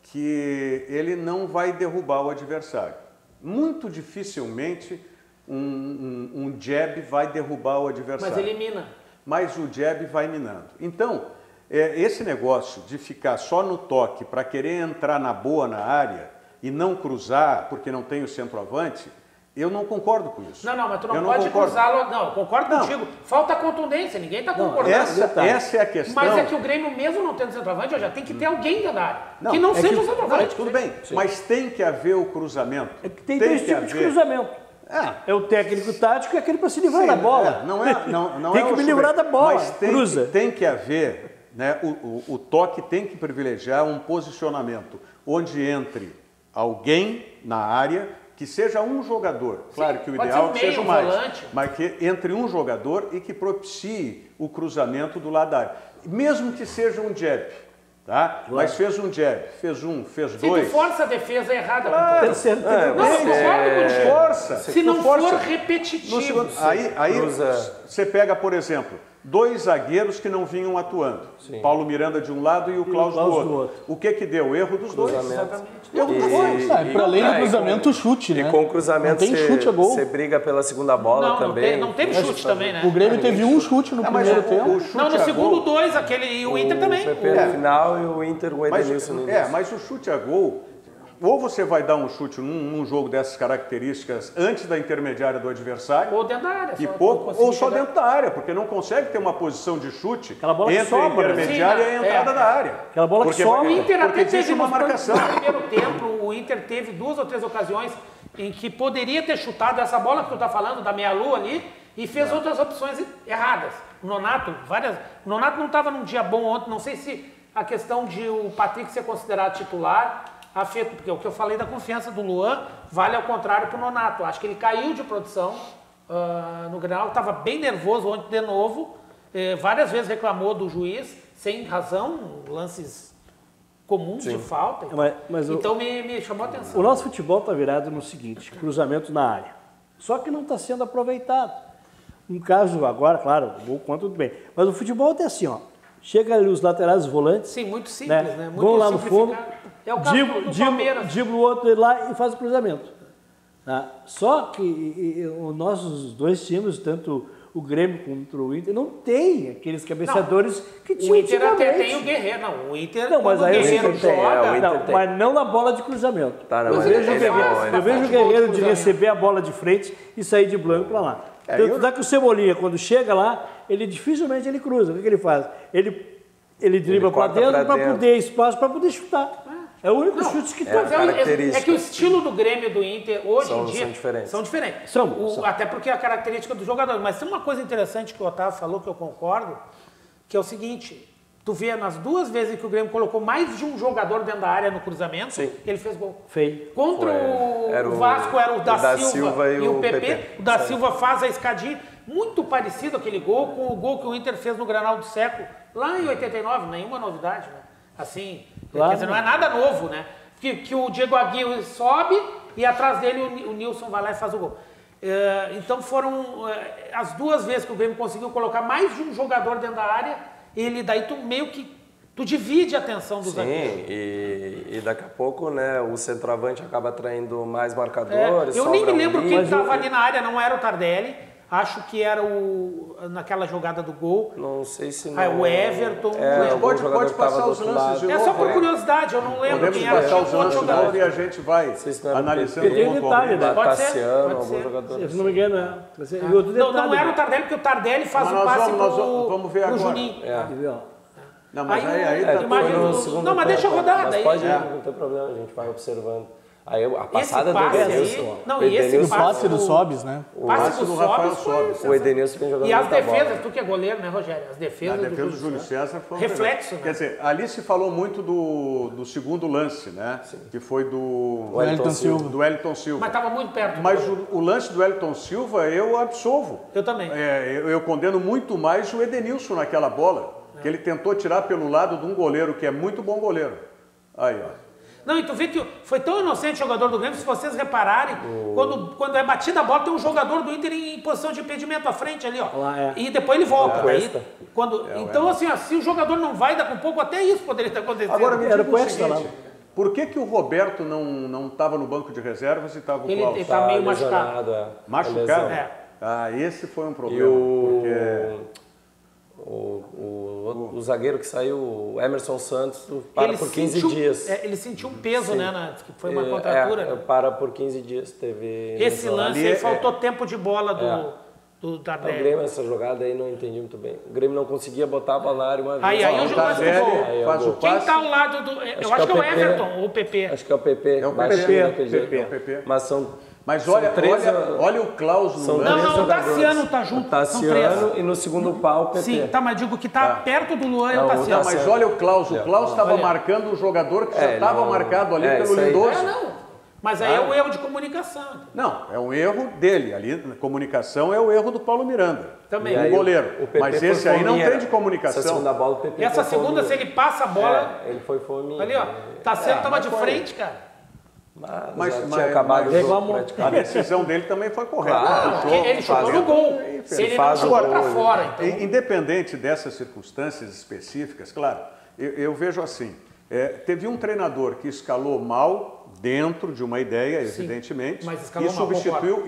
[SPEAKER 3] que ele não vai derrubar o adversário. Muito dificilmente um jab vai derrubar o adversário.
[SPEAKER 5] Mas elimina.
[SPEAKER 3] Mas o jab vai minando. Então, esse negócio de ficar só no toque para querer entrar na boa na área, e não cruzar porque não tem o centroavante, eu não concordo com isso.
[SPEAKER 5] Não, mas tu não pode cruzá-lo. Não, eu concordo contigo. Falta contundência, ninguém está concordando.
[SPEAKER 3] Essa é a questão.
[SPEAKER 5] Mas é que o Grêmio, mesmo não tendo centroavante, já tem que ter alguém dentro da área. Que não seja o centroavante.
[SPEAKER 3] Tudo bem, mas tem que haver o cruzamento.
[SPEAKER 6] É que tem dois tipos de cruzamento. É o técnico tático e aquele para se livrar da bola.
[SPEAKER 3] Não
[SPEAKER 6] tem que me livrar da bola.
[SPEAKER 3] Mas tem que haver, né, o toque tem que privilegiar um posicionamento onde entre alguém na área que seja um jogador. Claro que o ideal é que seja mais, volante, mas que entre um jogador e que propicie o cruzamento do lado da área. Mesmo que seja um jab, tá? Mas fez um jab, fez dois.
[SPEAKER 5] Se tu força a defesa errada,
[SPEAKER 6] não,
[SPEAKER 3] força.
[SPEAKER 5] Se não for repetitivo.
[SPEAKER 3] Aí você pega, por exemplo, 2 zagueiros que não vinham atuando. Sim. Paulo Miranda de um lado e o Klaus do outro. O que deu? Erro dos dois.
[SPEAKER 7] Para além do cruzamento, o chute, né?
[SPEAKER 4] E com o cruzamento você briga pela segunda bola também.
[SPEAKER 5] Não teve chute também, né?
[SPEAKER 7] O Grêmio teve um chute no primeiro tempo.
[SPEAKER 5] No segundo 2, e o Inter também.
[SPEAKER 4] O PP no final e o Inter, o Edenilson no início.
[SPEAKER 3] Mas o chute a gol, ou você vai dar um chute num jogo dessas características antes da intermediária do adversário.
[SPEAKER 5] Ou dentro da área.
[SPEAKER 3] Ou só dentro da área, porque não consegue ter uma posição de chute entre
[SPEAKER 6] a
[SPEAKER 3] intermediária e a entrada da área.
[SPEAKER 6] Aquela bola que sobra.
[SPEAKER 5] O Inter até teve
[SPEAKER 3] uma marcação.
[SPEAKER 5] No primeiro tempo, o Inter teve 2 ou 3 ocasiões em que poderia ter chutado essa bola que tu está falando, da meia-lua ali, e fez outras opções erradas. O Nonato não estava num dia bom ontem, não sei se a questão de o Patrick ser considerado titular afeta, porque o que eu falei da confiança do Luan vale ao contrário para o Nonato. Acho que ele caiu de produção no Grenal, estava bem nervoso ontem de novo, várias vezes reclamou do juiz, sem razão, lances comuns de falta. Então me chamou a atenção.
[SPEAKER 6] O nosso futebol está virado no seguinte, cruzamento na área. Só que não está sendo aproveitado. Um caso agora, claro, o gol conta tudo bem. Mas o futebol é assim, ó. Chega ali os laterais, os volantes.
[SPEAKER 5] Sim, muito simples, né? Muito
[SPEAKER 6] vão lá no fundo,
[SPEAKER 5] é o caso do Palmeiras.
[SPEAKER 6] dribla o outro lá e faz o cruzamento. Tá? Só que os nossos dois times, tanto o Grêmio contra o Inter, não tem aqueles cabeceadores que tinham.
[SPEAKER 5] O Inter até tem o Guerreiro. Não, o Inter,
[SPEAKER 6] mas aí
[SPEAKER 5] o Guerreiro joga.
[SPEAKER 6] Mas não na bola de cruzamento.
[SPEAKER 4] Eu
[SPEAKER 6] vejo o Guerreiro de receber a bola de frente e sair de blanco para lá. Tanto dá que o Cebolinha, quando chega lá, ele dificilmente ele cruza. O que ele faz? Ele dribla para dentro para poder espaço, para poder chutar. É o único chute que tem.
[SPEAKER 5] É que o estilo do Grêmio e do Inter, hoje em dia,
[SPEAKER 4] são diferentes.
[SPEAKER 5] Até porque é a característica do jogador. Mas tem uma coisa interessante que o Otávio falou, que eu concordo, que é o seguinte, tu vê nas 2 vezes que o Grêmio colocou mais de um jogador dentro da área no cruzamento, ele fez gol.
[SPEAKER 6] Feio.
[SPEAKER 5] Contra o Vasco era o da Silva e o PP. O da Silva faz a escadinha, muito parecido aquele gol com o gol que o Inter fez no Granal do século, lá em 89, nenhuma novidade, né? Assim, quer dizer, não é nada novo, né? Que o Diego Aguirre sobe e atrás dele o Nilson vai lá e faz o gol. Então foram as 2 vezes que o Grêmio conseguiu colocar mais de um jogador dentro da área, daí tu meio que divide a atenção dos zagueiros.
[SPEAKER 4] E daqui a pouco, né, o centroavante acaba atraindo mais marcadores.
[SPEAKER 5] Eu nem me lembro quem estava ali na área, não era o Tardelli. Acho que era naquela jogada do gol.
[SPEAKER 4] Não sei se não.
[SPEAKER 5] O Everton.
[SPEAKER 3] Pode passar os lances de novo.
[SPEAKER 5] É só por curiosidade, eu não lembro quem era.
[SPEAKER 3] Podemos passar os lances de novo e a gente vai analisando
[SPEAKER 6] pontualmente.
[SPEAKER 3] Né?
[SPEAKER 5] Pode ser.
[SPEAKER 4] Algum jogador.
[SPEAKER 6] Se não me engano,
[SPEAKER 5] não era o Tardelli, porque o Tardelli faz o passe pro Juninho.
[SPEAKER 3] Não, mas aí tá
[SPEAKER 5] mas deixa eu rodar.
[SPEAKER 4] Mas pode ir, não tem problema, a gente vai observando. Aí a passada do Edenilson.
[SPEAKER 7] O passe do Sobis, né?
[SPEAKER 5] O passe do Rafael
[SPEAKER 4] Sobis. O Edenilson vem jogando.
[SPEAKER 5] E as defesas, tu que é goleiro, né, Rogério? As defesas
[SPEAKER 3] do Júlio César foi
[SPEAKER 5] reflexo, né?
[SPEAKER 3] Quer dizer, ali se falou muito do segundo lance, né? Sim. Que foi do
[SPEAKER 7] Wellington Silva.
[SPEAKER 3] Do Wellington Silva.
[SPEAKER 5] Mas estava muito perto.
[SPEAKER 3] Mas o lance do Wellington Silva eu absolvo.
[SPEAKER 5] Eu também.
[SPEAKER 3] Eu condeno muito mais o Edenilson naquela bola, que ele tentou tirar pelo lado de um goleiro que é muito bom goleiro. Aí, ó.
[SPEAKER 5] Não, e tu vê que foi tão inocente o jogador do Grêmio, se vocês repararem, quando é batida a bola, tem um jogador do Inter em posição de impedimento à frente ali, ó. E depois ele volta. Então, assim, se o jogador não vai, daqui a pouco até isso poderia estar acontecendo.
[SPEAKER 3] Agora, me diga o seguinte, por que o Roberto não estava no banco de reservas e estava com o Klaus?
[SPEAKER 5] Ele está meio machucado.
[SPEAKER 3] Machucado? Esse foi um problema.
[SPEAKER 4] O O zagueiro que saiu, o Emerson Santos, para por 15 dias.
[SPEAKER 5] Ele sentiu um peso, né? Que foi uma contratura. Né?
[SPEAKER 4] Para por 15 dias. Teve
[SPEAKER 5] esse lance aí faltou tempo de bola do Tardelli.
[SPEAKER 4] O Grêmio, essa jogada aí, não entendi muito bem. O Grêmio não conseguia botar a bola na área uma vez.
[SPEAKER 5] Aí o Tardelli
[SPEAKER 3] faz o passe.
[SPEAKER 5] Quem tá ao lado do... Eu acho que é o Everton ou o PP.
[SPEAKER 4] Acho que é o PP.
[SPEAKER 3] É o PP. Mas olha o Klaus no lance.
[SPEAKER 5] Não, o Tassiano tá junto.
[SPEAKER 4] O Tassiano e no segundo pau o PP.
[SPEAKER 5] Sim, tá, mas digo que tá perto do Luan é o Tassiano.
[SPEAKER 3] Mas olha o Klaus. O Klaus estava marcando o jogador que já estava marcado ali pelo Lindoso.
[SPEAKER 5] Mas aí é um erro de comunicação.
[SPEAKER 3] Não, é um erro dele. Ali na comunicação é o erro do Paulo Miranda.
[SPEAKER 5] Também.
[SPEAKER 3] O goleiro. Mas esse aí não tem de comunicação.
[SPEAKER 4] Essa segunda bola, o PP.
[SPEAKER 5] E essa segunda, se ele passa a bola...
[SPEAKER 4] ele foi fominha.
[SPEAKER 5] Ali, ó. Tassiano tava de frente, cara.
[SPEAKER 4] Mas tinha acabado o jogo.
[SPEAKER 3] A decisão dele também foi correta.
[SPEAKER 5] Claro, ele chutou no gol. Ele não chutou para fora. Então.
[SPEAKER 3] Independente dessas circunstâncias específicas, claro, eu vejo assim, teve um treinador que escalou mal dentro de uma ideia, evidentemente, e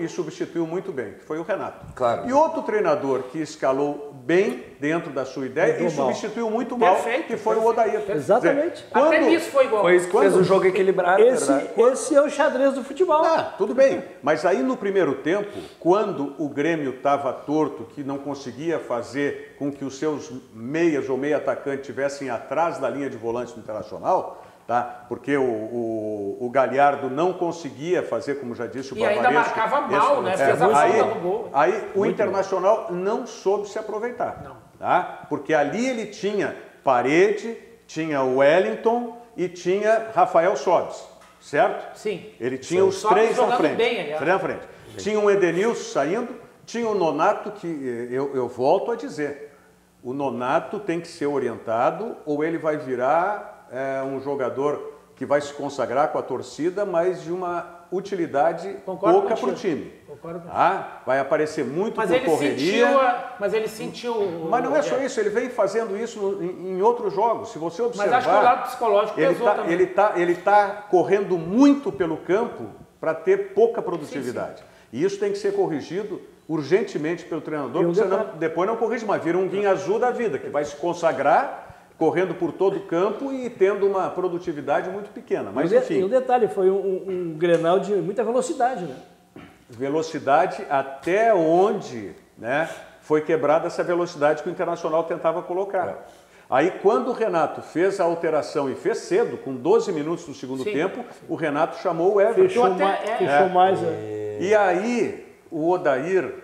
[SPEAKER 3] substituiu muito bem, que foi o Renato.
[SPEAKER 4] Claro.
[SPEAKER 3] E outro treinador que escalou bem dentro da sua ideia e substituiu muito mal, que foi o Odair.
[SPEAKER 6] Exatamente.
[SPEAKER 5] Até nisso foi igual.
[SPEAKER 4] Foi isso que fez o jogo equilibrado.
[SPEAKER 6] Esse é o xadrez do futebol.
[SPEAKER 3] Tudo bem, mas aí no primeiro tempo, quando o Grêmio estava torto, que não conseguia fazer com que os seus meias ou meia atacante estivessem atrás da linha de volante do Internacional, tá? Porque o Galhardo não conseguia fazer, como já disse o Barbaresco.
[SPEAKER 5] E ainda marcava mal, né? Fez a falta no gol.
[SPEAKER 3] Aí o Internacional não soube se aproveitar.
[SPEAKER 5] Não.
[SPEAKER 3] Tá? Porque ali ele tinha Parede, tinha o Wellington e tinha Rafael Sobis, certo?
[SPEAKER 5] Sim.
[SPEAKER 3] Ele tinha os três na frente.
[SPEAKER 5] Bem,
[SPEAKER 3] Tinha o Edenilson saindo, tinha o Nonato, que eu volto a dizer, o Nonato tem que ser orientado ou ele vai virar um jogador que vai se consagrar com a torcida, mas de uma utilidade pouca para o time. Vai aparecer muito por correria.
[SPEAKER 5] Mas ele sentiu...
[SPEAKER 3] Mas não é só isso, ele vem fazendo isso em outros jogos. Se você observar...
[SPEAKER 5] Mas acho que o lado psicológico pesou também.
[SPEAKER 3] Ele tá correndo muito pelo campo para ter pouca produtividade. Sim. E isso tem que ser corrigido urgentemente pelo treinador, porque senão depois não corrige mais. Vira um guinha azul da vida, que vai se consagrar correndo por todo o campo e tendo uma produtividade muito pequena. Mas enfim.
[SPEAKER 6] E o detalhe, foi um Grenal de muita velocidade, né?
[SPEAKER 3] Velocidade até onde, né, foi quebrada essa velocidade que o Internacional tentava colocar. Aí quando o Renato fez a alteração e fez cedo, com 12 minutos do segundo tempo, o Renato chamou o Everton.
[SPEAKER 6] Fechou mais.
[SPEAKER 3] E aí o Odair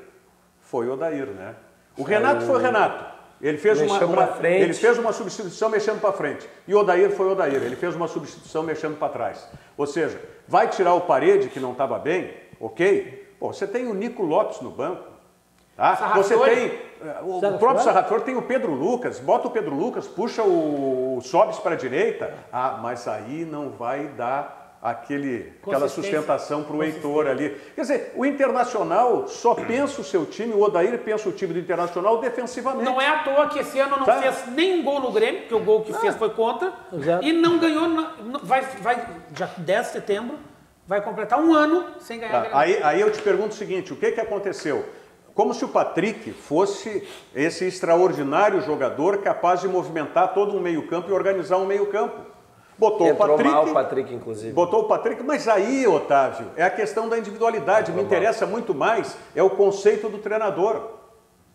[SPEAKER 3] foi o Odair, né? O Renato foi o Renato. Ele fez uma substituição mexendo para frente. E o Odair foi o Odair. Ele fez uma substituição mexendo para trás. Ou seja, vai tirar o Parede, que não estava bem, ok? Pô, você tem o Nico Lopes no banco. Tá? Você tem o próprio Sarrafiori, tem o Pedro Lucas. Bota o Pedro Lucas, puxa o Sobis para a direita. Mas aí não vai dar aquela sustentação para o Heitor ali. Quer dizer, o Internacional só pensa o seu time, o Odair pensa o time do Internacional defensivamente.
[SPEAKER 5] Não é à toa que esse ano não fez nenhum gol no Grêmio, porque o gol que fez foi contra, e não ganhou, já 10 de setembro, vai completar um ano sem ganhar.
[SPEAKER 3] Aí eu te pergunto o seguinte, o que aconteceu? Como se o Patrick fosse esse extraordinário jogador capaz de movimentar todo um meio-campo e organizar um meio-campo. Botou
[SPEAKER 4] o Patrick, inclusive.
[SPEAKER 3] Botou o Patrick, mas aí, Otávio, é a questão da individualidade. Me interessa muito mais, é o conceito do treinador.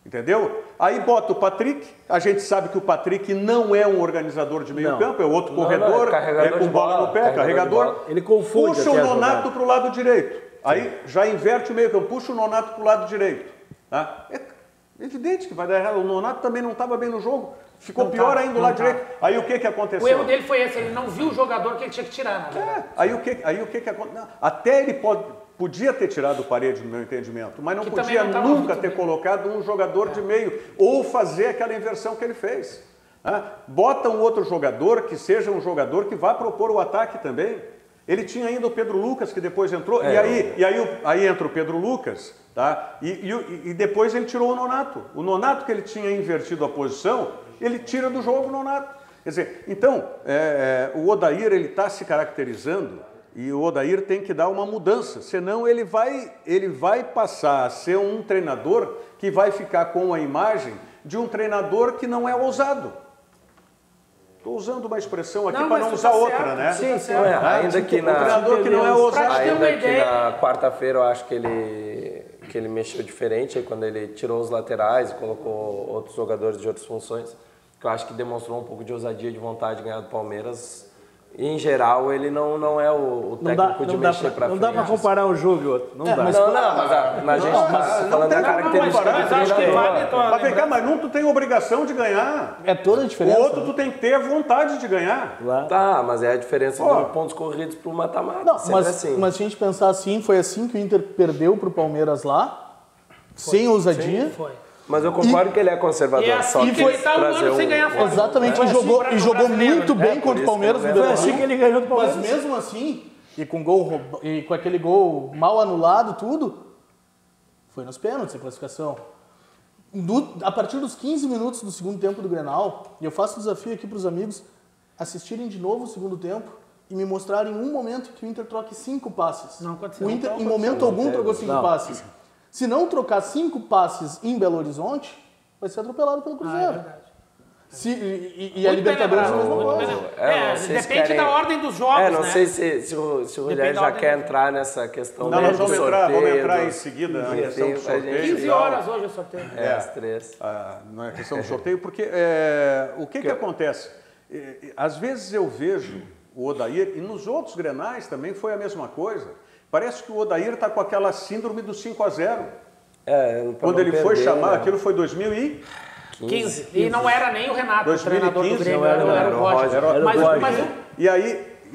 [SPEAKER 3] Entendeu? Aí bota o Patrick, a gente sabe que o Patrick não é um organizador de meio campo, é outro corredor, é com bola no pé, carregador.
[SPEAKER 6] Ele confunde.
[SPEAKER 3] Puxa o Nonato para o lado direito. Aí já inverte o meio campo, puxa o Nonato para o lado direito. Tá? É evidente que vai dar errado. O Nonato também não estava bem no jogo. Ficou pior ainda do lado direito. Aí o que aconteceu?
[SPEAKER 5] O erro dele foi esse, ele não viu o jogador que ele tinha que tirar.
[SPEAKER 3] Aí o que aconteceu? Até ele podia ter tirado o Parede, no meu entendimento, mas não podia nunca ter colocado um jogador de meio ou fazer aquela inversão que ele fez. Bota um outro jogador que seja um jogador que vá propor o ataque também. Ele tinha ainda o Pedro Lucas, que depois entrou, aí entra o Pedro Lucas, tá? E depois ele tirou o Nonato. O Nonato, que ele tinha invertido a posição, ele tira do jogo o Nonato. Quer dizer, então, o Odair está se caracterizando e o Odair tem que dar uma mudança, senão ele vai passar a ser um treinador que vai ficar com a imagem de um treinador que não é ousado. Estou usando uma expressão aqui para não usar outra, né?
[SPEAKER 4] Sim, ainda que
[SPEAKER 3] o treinador que não é ousado.
[SPEAKER 4] Ainda que na quarta-feira eu acho que ele mexeu diferente, aí quando ele tirou os laterais e colocou outros jogadores de outras funções, que eu acho que demonstrou um pouco de ousadia, de vontade de ganhar do Palmeiras. E, em geral, ele não é o técnico de mexer para frente.
[SPEAKER 6] Não dá para comparar um jogo e outro. Não dá.
[SPEAKER 4] Mas a gente está falando da característica do treinador.
[SPEAKER 3] Mas um tu tem obrigação de ganhar.
[SPEAKER 7] É toda a diferença.
[SPEAKER 3] O outro tu tem que ter a vontade de ganhar.
[SPEAKER 6] Claro.
[SPEAKER 4] Tá, mas é a diferença de pontos corridos para o mata-mata.
[SPEAKER 7] Não, mas
[SPEAKER 4] assim.
[SPEAKER 7] se a gente pensar assim, foi assim que o Inter perdeu para o Palmeiras lá, sem ousadia.
[SPEAKER 5] Foi.
[SPEAKER 4] Mas eu concordo que ele é conservador.
[SPEAKER 5] E é assim que ele tá um ano sem ganhar fora.
[SPEAKER 7] Exatamente, e jogou muito bem contra o Palmeiras no
[SPEAKER 6] Foi
[SPEAKER 7] Beira-Rio.
[SPEAKER 6] assim que ele ganhou do Palmeiras.
[SPEAKER 7] Mas mesmo assim, e com aquele gol mal anulado, tudo, foi nos pênaltis a classificação. A partir dos 15 minutos do segundo tempo do Grenal, e eu faço o desafio aqui para os amigos assistirem de novo o segundo tempo e me mostrarem um momento que o Inter troque 5 passes.
[SPEAKER 5] Não aconteceu.
[SPEAKER 7] O Inter, em momento algum, trocou 5 passes. Se não trocar 5 passes em Belo Horizonte, vai ser atropelado pelo Cruzeiro.
[SPEAKER 5] É verdade.
[SPEAKER 7] E a Libertadores é a mesma coisa.
[SPEAKER 5] Depende da ordem dos jogos,
[SPEAKER 4] não
[SPEAKER 5] né?
[SPEAKER 4] sei se o Rogério já quer entrar nessa questão do
[SPEAKER 3] Nós
[SPEAKER 4] sorteio.
[SPEAKER 3] vamos entrar em seguida na questão do sorteio.
[SPEAKER 5] 15 horas hoje o sorteio.
[SPEAKER 4] Às 3.
[SPEAKER 3] Na questão do sorteio, porque o que acontece? Às vezes eu vejo o Odair, e nos outros Grenais também foi a mesma coisa. Parece que o Odair está com aquela síndrome do 5-0. Quando ele foi chamar, aquilo foi 2015.
[SPEAKER 5] E não era nem o Renato,
[SPEAKER 3] 2015,
[SPEAKER 5] o treinador do Grêmio, era o Roger.
[SPEAKER 3] E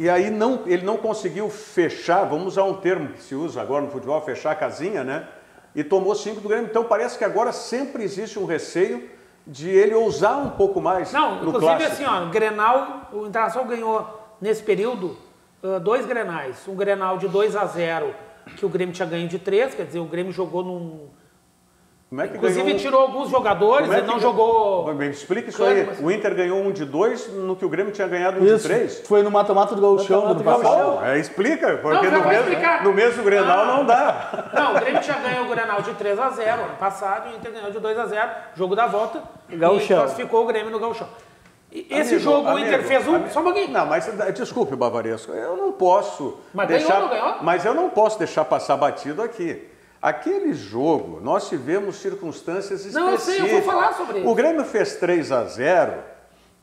[SPEAKER 3] aí ele não conseguiu fechar, vamos usar um termo que se usa agora no futebol, fechar a casinha, né? E tomou 5 do Grêmio. Então parece que agora sempre existe um receio de ele ousar um pouco mais no
[SPEAKER 5] inclusive
[SPEAKER 3] clássico.
[SPEAKER 5] assim, ó, Grenal, o Internacional ganhou nesse período 2 Grenais. Um Grenal de 2-0, que o Grêmio tinha ganho de 3, quer dizer, o Grêmio jogou num...
[SPEAKER 3] Como é que
[SPEAKER 5] Inclusive
[SPEAKER 3] ganhou
[SPEAKER 5] tirou alguns jogadores, ele não jogou...
[SPEAKER 3] Me explica isso aí. O Inter ganhou um de 2 no que o Grêmio tinha ganhado um de 3.
[SPEAKER 7] Foi no mata-mata do Gauchão do ano passado.
[SPEAKER 3] Explica, porque
[SPEAKER 5] explicar.
[SPEAKER 3] no mesmo Grenal não dá.
[SPEAKER 5] Não, o Grêmio tinha ganho o Grenal de 3-0 ano passado e o Inter ganhou de 2-0, jogo da volta,
[SPEAKER 6] Gauchão.
[SPEAKER 5] E classificou o Grêmio no Gauchão. Esse jogo o Inter fez só um pouquinho.
[SPEAKER 3] Não, mas desculpe, Bavaresco, eu não posso
[SPEAKER 5] ganhou, não ganhou?
[SPEAKER 3] Mas eu não posso deixar passar batido aqui. Aquele jogo, nós tivemos circunstâncias específicas.
[SPEAKER 5] Não, eu sei, eu vou falar sobre isso.
[SPEAKER 3] O Grêmio fez 3-0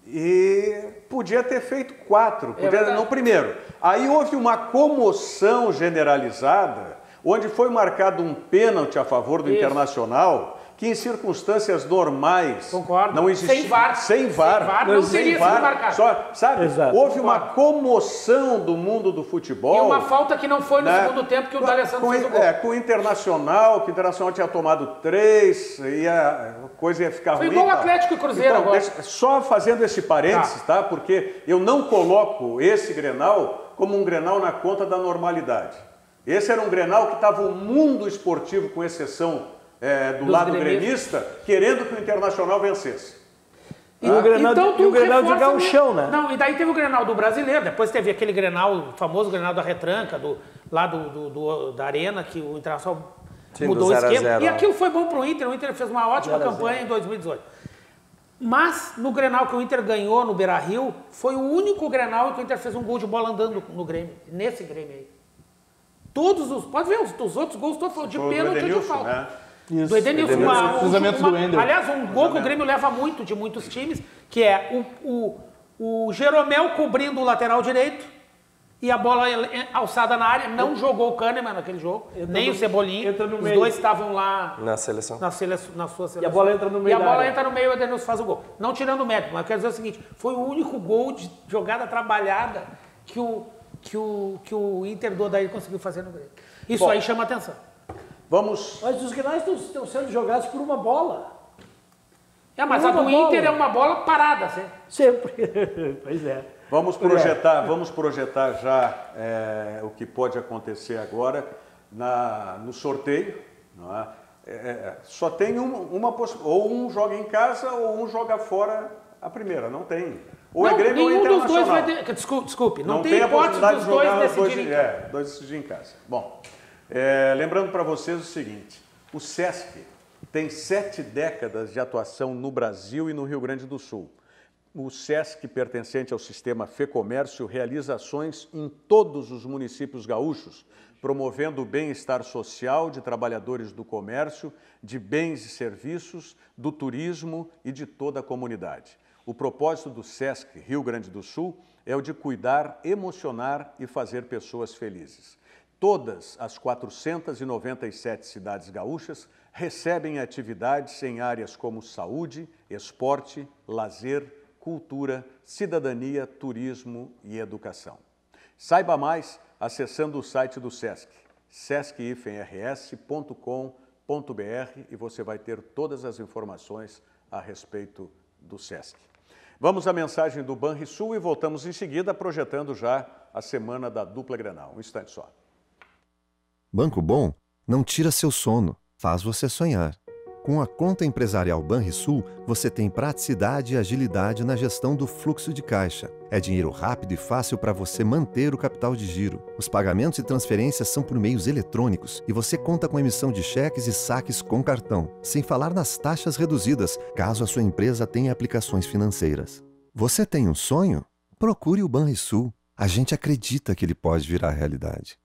[SPEAKER 3] e podia ter feito 4, no primeiro. Aí houve uma comoção generalizada, onde foi marcado um pênalti a favor do Internacional, que em circunstâncias normais não existia. Sem VAR.
[SPEAKER 5] Não teria sido marcado.
[SPEAKER 3] Sabe?
[SPEAKER 6] Exato.
[SPEAKER 3] Houve uma comoção do mundo do futebol.
[SPEAKER 5] E uma falta que não foi no segundo tempo que o D'Alessandro fez o gol.
[SPEAKER 3] Com o Internacional, que o Internacional tinha tomado 3, e a coisa ia ficar ruim.
[SPEAKER 5] Foi igual o Atlético e Cruzeiro
[SPEAKER 3] então,
[SPEAKER 5] agora.
[SPEAKER 3] Só fazendo esse parênteses, tá? Porque eu não coloco esse Grenal como um Grenal na conta da normalidade. Esse era um Grenal que estava o mundo esportivo, com exceção do lado gremista, querendo que o Internacional vencesse.
[SPEAKER 6] E o Grenal, o Grenal de Gauchão, né?
[SPEAKER 5] Não, e daí teve o Grenal do Brasileiro, depois teve aquele Grenal, o famoso Grenal da retranca, da Arena, que o Internacional mudou o esquema. E aquilo foi bom para o Inter fez uma ótima campanha em 2018. Mas no Grenal que o Inter ganhou no Beira-Rio, foi o único Grenal que o Inter fez um gol de bola andando no Grêmio, nesse Grêmio aí. Pode ver, os outros gols todos foram de pênalti ou de falta.
[SPEAKER 3] Né?
[SPEAKER 7] Isso.
[SPEAKER 5] Do Edenilson,
[SPEAKER 7] cruzamento do Wendel.
[SPEAKER 5] aliás, um gol que o Grêmio leva muito de muitos times, que é o Jeromel cobrindo o lateral direito e a bola alçada na área. Não jogou o Kahneman naquele jogo, nem o Cebolinha. Os dois estavam lá
[SPEAKER 4] na seleção.
[SPEAKER 5] Na sua seleção.
[SPEAKER 6] E a bola entra no meio.
[SPEAKER 5] E a bola entra no meio e o Edenilson faz o gol. Não tirando o mérito, mas eu quero dizer o seguinte: foi o único gol de jogada trabalhada que o Inter do Odair conseguiu fazer no Grêmio. Isso aí chama atenção.
[SPEAKER 3] Vamos.
[SPEAKER 6] Mas os Grenais estão sendo jogados por uma bola.
[SPEAKER 5] Mas a do Inter é uma bola parada, assim.
[SPEAKER 6] Sempre. Pois é.
[SPEAKER 3] Vamos projetar já o que pode acontecer agora no sorteio. Não é? Só tem uma possibilidade. Ou um joga em casa ou um joga fora a primeira. Não tem. Ou é Grêmio ou Internacional.
[SPEAKER 5] Desculpe, não tem
[SPEAKER 3] a
[SPEAKER 5] hipótese
[SPEAKER 3] possibilidade
[SPEAKER 5] dos
[SPEAKER 3] de jogar
[SPEAKER 5] dois decidirem.
[SPEAKER 3] dois decidirem em casa. Bom, lembrando para vocês o seguinte: o SESC tem 7 décadas de atuação no Brasil e no Rio Grande do Sul. o SESC, pertencente ao sistema FEComércio, realiza ações em todos os municípios gaúchos, promovendo o bem-estar social de trabalhadores do comércio, de bens e serviços, do turismo e de toda a comunidade. O propósito do SESC Rio Grande do Sul é o de cuidar, emocionar e fazer pessoas felizes. Todas as 497 cidades gaúchas recebem atividades em áreas como saúde, esporte, lazer, cultura, cidadania, turismo e educação. Saiba mais acessando o site do SESC, sesc-rs.com.br, e você vai ter todas as informações a respeito do SESC. Vamos à mensagem do Banrisul e voltamos em seguida projetando já a semana da dupla Grenal. Um instante só.
[SPEAKER 2] Banco Bom não tira seu sono, faz você sonhar. Com a conta empresarial Banrisul, você tem praticidade e agilidade na gestão do fluxo de caixa. É dinheiro rápido e fácil para você manter o capital de giro. Os pagamentos e transferências são por meios eletrônicos e você conta com emissão de cheques e saques com cartão, sem falar nas taxas reduzidas, caso a sua empresa tenha aplicações financeiras. Você tem um sonho? Procure o Banrisul. A gente acredita que ele pode virar realidade.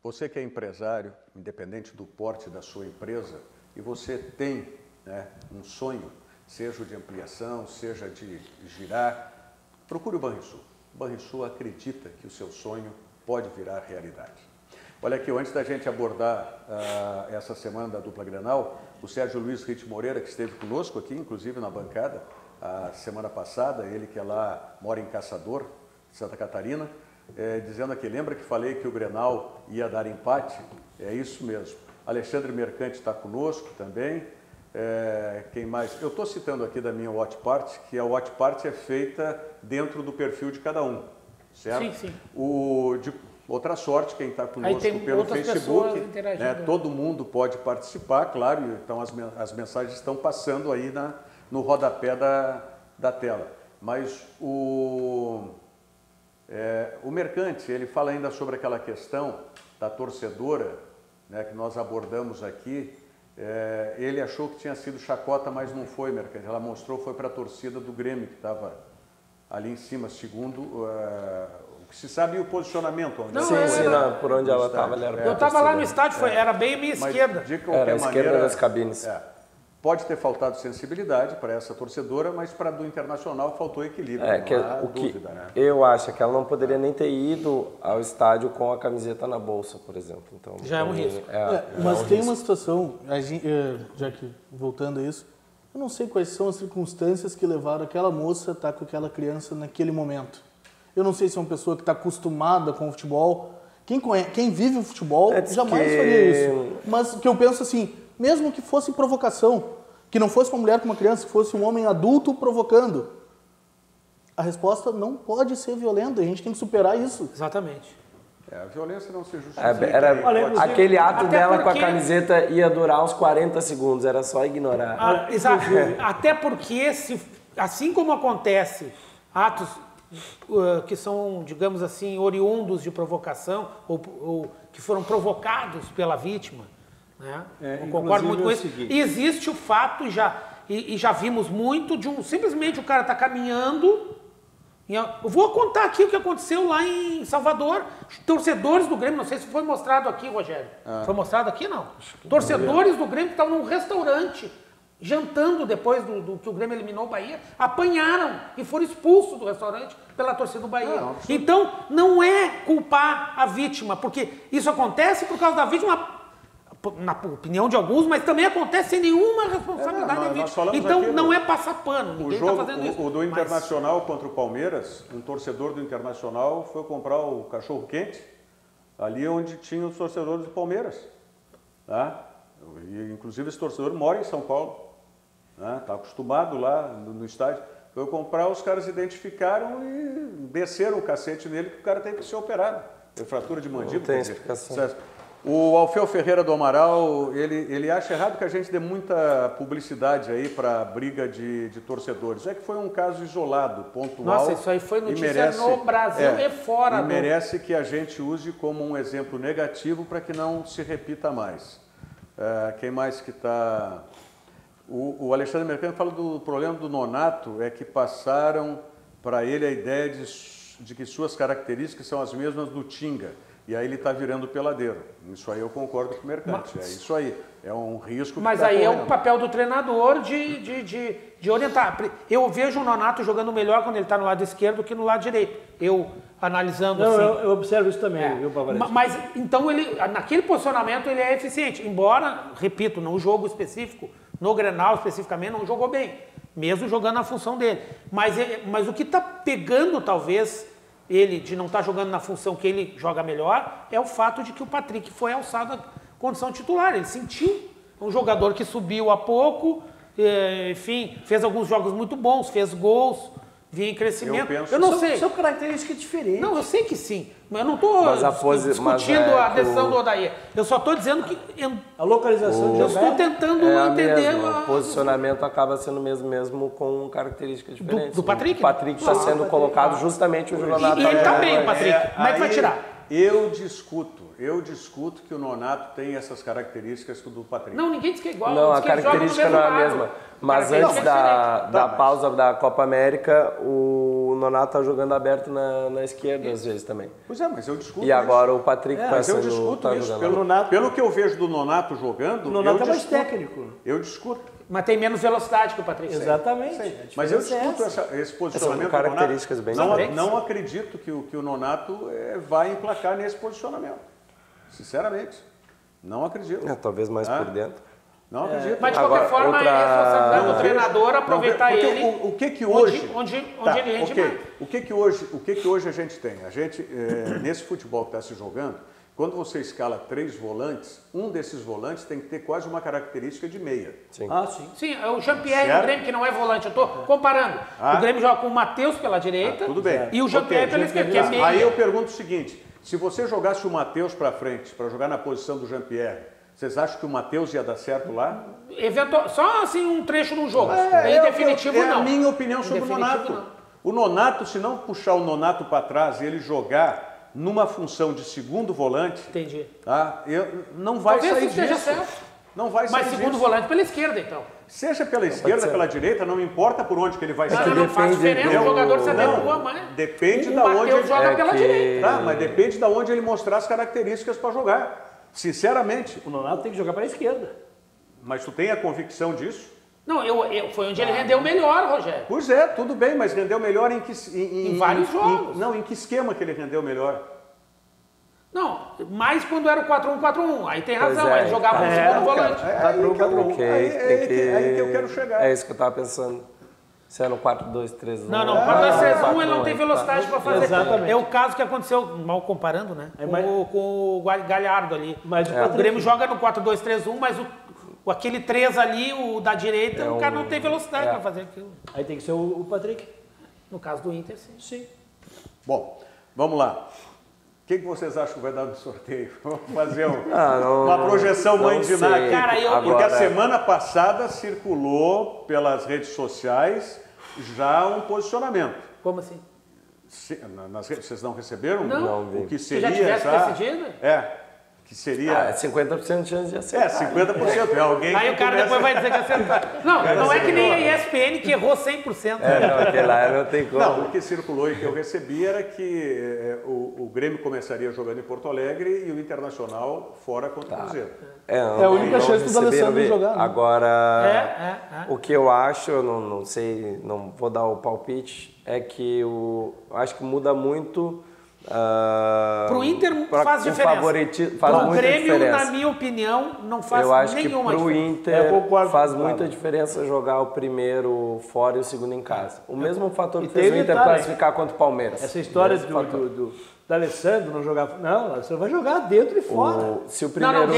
[SPEAKER 3] Você que é empresário, independente do porte da sua empresa, e você tem, né, um sonho, seja de ampliação, seja de girar, procure o Banrisul. O Banrisul acredita que o seu sonho pode virar realidade. Olha aqui, antes da gente abordar essa semana da dupla Grenal, o Sérgio Luiz Ritt Moreira, que esteve conosco aqui, inclusive na bancada, a semana passada, ele que é lá, mora em Caçador, Santa Catarina, dizendo aqui, lembra que falei que o Grenal ia dar empate? É isso mesmo. Alexandre Mercante está conosco também. Quem mais? Eu estou citando aqui da minha Watch Party, que a Watch Party é feita dentro do perfil de cada um, certo?
[SPEAKER 5] Sim, sim.
[SPEAKER 3] De outra sorte, quem está conosco pelo Facebook, né, todo mundo pode participar, claro, então as mensagens estão passando aí no rodapé da tela. Mas o Mercante, ele fala ainda sobre aquela questão da torcedora, né, que nós abordamos aqui. Ele achou que tinha sido chacota, mas não foi, Mercante. Ela mostrou, foi para a torcida do Grêmio, que estava ali em cima, segundo o que se sabe, o posicionamento. Onde
[SPEAKER 4] por onde ela estava.
[SPEAKER 5] Eu estava lá no estádio, era bem à minha esquerda.
[SPEAKER 3] De qualquer
[SPEAKER 4] era a esquerda das cabines.
[SPEAKER 3] Pode ter faltado sensibilidade para essa torcedora, mas para a do Internacional faltou equilíbrio. Dúvida, né?
[SPEAKER 4] Eu acho que ela não poderia nem ter ido ao estádio com a camiseta na bolsa, por exemplo. Então,
[SPEAKER 5] já é um risco.
[SPEAKER 7] Mas tem uma situação, já que voltando a isso, eu não sei quais são as circunstâncias que levaram aquela moça a estar com aquela criança naquele momento. Eu não sei se é uma pessoa que está acostumada com o futebol. Quem vive o futebol jamais faria isso. Mas o que eu penso assim, mesmo que fosse provocação, que não fosse uma mulher com uma criança, que fosse um homem adulto provocando, a resposta não pode ser violenta, a gente tem que superar isso.
[SPEAKER 5] Exatamente.
[SPEAKER 3] A violência não se justifica.
[SPEAKER 4] Aquele ato dela com a camiseta ia durar uns 40 segundos, era só ignorar.
[SPEAKER 5] Até porque, assim como acontece atos que são, digamos assim, oriundos de provocação, ou que foram provocados pela vítima, né? Eu concordo muito com isso. Existe o fato, e já vimos muito, simplesmente o cara está caminhando. Eu vou contar aqui o que aconteceu lá em Salvador. Torcedores do Grêmio, não sei se foi mostrado aqui, Rogério. Foi mostrado aqui, não. Torcedores do Grêmio que estavam num restaurante, jantando depois do que o Grêmio eliminou o Bahia, apanharam e foram expulsos do restaurante pela torcida do Bahia. Então, não é culpar a vítima, porque isso acontece por causa da vítima, na opinião de alguns, mas também acontece sem nenhuma responsabilidade da vítima. Então, não é passar pano, ninguém está fazendo isso.
[SPEAKER 3] O do Internacional contra o Palmeiras, um torcedor do Internacional foi comprar o cachorro-quente ali onde tinha os torcedores do Palmeiras. Tá? E, inclusive, esse torcedor mora em São Paulo. Está acostumado lá no estádio. Foi comprar, os caras identificaram e desceram o cacete nele, que o cara teve que ser operado. Teve fratura de mandíbula.
[SPEAKER 4] Não tem explicação.
[SPEAKER 3] O Alfeu Ferreira do Amaral, ele acha errado que a gente dê muita publicidade aí para a briga de torcedores. É que foi um caso isolado, pontual.
[SPEAKER 5] Nossa, isso aí foi notícia no Brasil e fora.
[SPEAKER 3] E merece que a gente use como um exemplo negativo para que não se repita mais. Quem mais que está... O Alexandre Mercado fala do problema do Nonato, é que passaram para ele a ideia de que suas características são as mesmas do Tinga. E aí ele está virando peladeiro. Isso aí eu concordo com o Mercante. É isso aí. É um risco.
[SPEAKER 5] Mas aí é o papel do treinador de orientar. Eu vejo o Nonato jogando melhor quando ele está no lado esquerdo do que no lado direito. Eu analisando
[SPEAKER 6] Não,
[SPEAKER 5] assim.
[SPEAKER 6] eu observo isso também, viu, Pavarese?
[SPEAKER 5] Mas então ele, naquele posicionamento ele é eficiente. Embora, repito, no jogo específico, no Grenal especificamente, não jogou bem. Mesmo jogando na função dele. Mas o que está pegando, talvez, ele de não estar jogando na função que ele joga melhor, é o fato de que o Patrick foi alçado à condição titular. Ele sentiu um jogador que subiu há pouco, enfim, fez alguns jogos muito bons, fez gols, vinha em crescimento. Eu não sei.
[SPEAKER 6] São características diferentes.
[SPEAKER 5] Não, eu sei que sim. Mas eu não estou discutindo a decisão do Odair. Eu só estou dizendo que...
[SPEAKER 6] A localização de
[SPEAKER 5] eu estou tentando entender...
[SPEAKER 4] O posicionamento acaba sendo mesmo com características diferentes.
[SPEAKER 5] Do Patrick?
[SPEAKER 4] O Patrick está sendo colocado justamente o Nonato.
[SPEAKER 5] E ele está bem, o Patrick. Como é que vai tirar?
[SPEAKER 3] Eu discuto que o Nonato tem essas características do Patrick.
[SPEAKER 5] Não, ninguém diz que é igual.
[SPEAKER 4] Não, a característica não é a mesma. Mas antes da pausa da Copa América, o Nonato está jogando aberto na esquerda às vezes também.
[SPEAKER 3] Pois é, mas eu discuto
[SPEAKER 4] E agora o Patrick está
[SPEAKER 3] mas eu
[SPEAKER 4] sendo...
[SPEAKER 3] discuto isso.
[SPEAKER 6] Nonato.
[SPEAKER 3] Pelo que eu vejo do Nonato jogando,
[SPEAKER 6] O Nonato é mais
[SPEAKER 3] discuto.
[SPEAKER 6] técnico.
[SPEAKER 3] Eu discuto.
[SPEAKER 5] Mas tem menos velocidade que o Patrick.
[SPEAKER 6] Exatamente.
[SPEAKER 3] Mas eu discuto esse posicionamento.
[SPEAKER 4] São características bem
[SPEAKER 3] diferentes. Não acredito que o Nonato vai emplacar nesse posicionamento. Sinceramente. Não acredito.
[SPEAKER 4] Talvez mais por dentro.
[SPEAKER 3] Não acredito.
[SPEAKER 5] Mas de qualquer forma é a responsabilidade do treinador aproveitar ele
[SPEAKER 3] o que que hoje,
[SPEAKER 5] onde ele rende mais.
[SPEAKER 3] O que que hoje a gente tem? A gente, nesse futebol que está se jogando, quando você escala 3 volantes, um desses volantes tem que ter quase uma característica de meia.
[SPEAKER 4] Sim.
[SPEAKER 5] Sim. Sim, o Jean-Pierre do Grêmio, que não é volante, eu estou comparando. O Grêmio joga com o Matheus pela direita
[SPEAKER 3] tudo bem.
[SPEAKER 5] E o Jean-Pierre pela esquerda, que é meia.
[SPEAKER 3] Aí eu pergunto o seguinte, se você jogasse o Matheus para frente, para jogar na posição do Jean-Pierre, vocês acham que o Matheus ia dar certo lá?
[SPEAKER 5] Só assim um trecho num jogo. Em definitivo, não.
[SPEAKER 3] É a minha opinião sobre o Nonato. Não. O Nonato, se não puxar o Nonato para trás e ele jogar numa função de segundo volante,
[SPEAKER 5] entendi.
[SPEAKER 3] Tá? Não vai
[SPEAKER 5] Talvez
[SPEAKER 3] sair
[SPEAKER 5] esteja
[SPEAKER 3] disso.
[SPEAKER 5] Certo.
[SPEAKER 3] Não vai sair
[SPEAKER 5] Mas segundo
[SPEAKER 3] disso.
[SPEAKER 5] volante pela esquerda, então.
[SPEAKER 3] Seja pela esquerda, pela direita, não importa por onde que ele vai sair.
[SPEAKER 5] Não faz diferença, o jogador se adequa, mas...
[SPEAKER 3] Depende da onde ele
[SPEAKER 5] joga pela direita.
[SPEAKER 3] Tá, mas depende da onde ele mostrar as características para jogar. Sinceramente.
[SPEAKER 6] O Nonato tem que jogar para a esquerda.
[SPEAKER 3] Mas tu tem a convicção disso?
[SPEAKER 5] Não, foi onde ele rendeu melhor, Rogério.
[SPEAKER 3] Pois é, tudo bem, mas rendeu melhor em
[SPEAKER 5] vários jogos.
[SPEAKER 3] Em que esquema que ele rendeu melhor?
[SPEAKER 5] Não, mais quando era o 4-1-4-1. Aí tem razão, aí jogava no segundo volante.
[SPEAKER 3] Aí que eu quero chegar.
[SPEAKER 4] É isso que eu estava pensando. Se é no 4-2-3-1.
[SPEAKER 5] Não, 4-2-3-1 ele não tem velocidade para fazer.
[SPEAKER 6] Exatamente.
[SPEAKER 5] É o caso que aconteceu, mal comparando, né? Com o Galhardo ali.
[SPEAKER 6] Mas
[SPEAKER 5] o Grêmio joga no 4-2-3-1, mas aquele 3 ali, o da direita, o cara não tem velocidade para fazer aquilo.
[SPEAKER 6] Aí tem que ser o Patrick.
[SPEAKER 5] No caso do Inter, sim.
[SPEAKER 3] Bom, vamos lá. O que vocês acham que vai dar no sorteio? Vamos fazer uma projeção mãe de Ná aqui.
[SPEAKER 5] Cara,
[SPEAKER 3] porque a semana passada circulou pelas redes sociais já um posicionamento.
[SPEAKER 5] Como assim?
[SPEAKER 3] Vocês não receberam?
[SPEAKER 5] Não.
[SPEAKER 3] O que seria
[SPEAKER 5] já tivesse decidido?
[SPEAKER 3] Que seria...
[SPEAKER 4] 50% de chance de acertar.
[SPEAKER 3] 50%. É alguém
[SPEAKER 5] aí o cara depois vai dizer que acertou. Não é que nem a ESPN que errou 100%.
[SPEAKER 4] Aquele lá não tem como.
[SPEAKER 3] Não, o que circulou e que eu recebi era que o Grêmio começaria jogando em Porto Alegre e o Internacional fora contra o Cruzeiro.
[SPEAKER 7] É a única chance do Alessandro jogar. Né?
[SPEAKER 4] Agora, o que eu acho, eu não sei, não vou dar o palpite, é que eu acho que muda muito...
[SPEAKER 5] Pro Inter faz diferença.
[SPEAKER 4] Pro
[SPEAKER 5] Grêmio,
[SPEAKER 4] diferença.
[SPEAKER 5] na minha opinião, não faz
[SPEAKER 4] nenhuma diferença.
[SPEAKER 5] Eu acho que
[SPEAKER 4] pro Inter faz muita diferença jogar o primeiro fora e o segundo em casa. O mesmo fator que fez o Inter classificar contra o Palmeiras.
[SPEAKER 6] Essa história do Alessandro não jogar... Não, o Alessandro vai jogar dentro e fora.
[SPEAKER 4] Se o primeiro...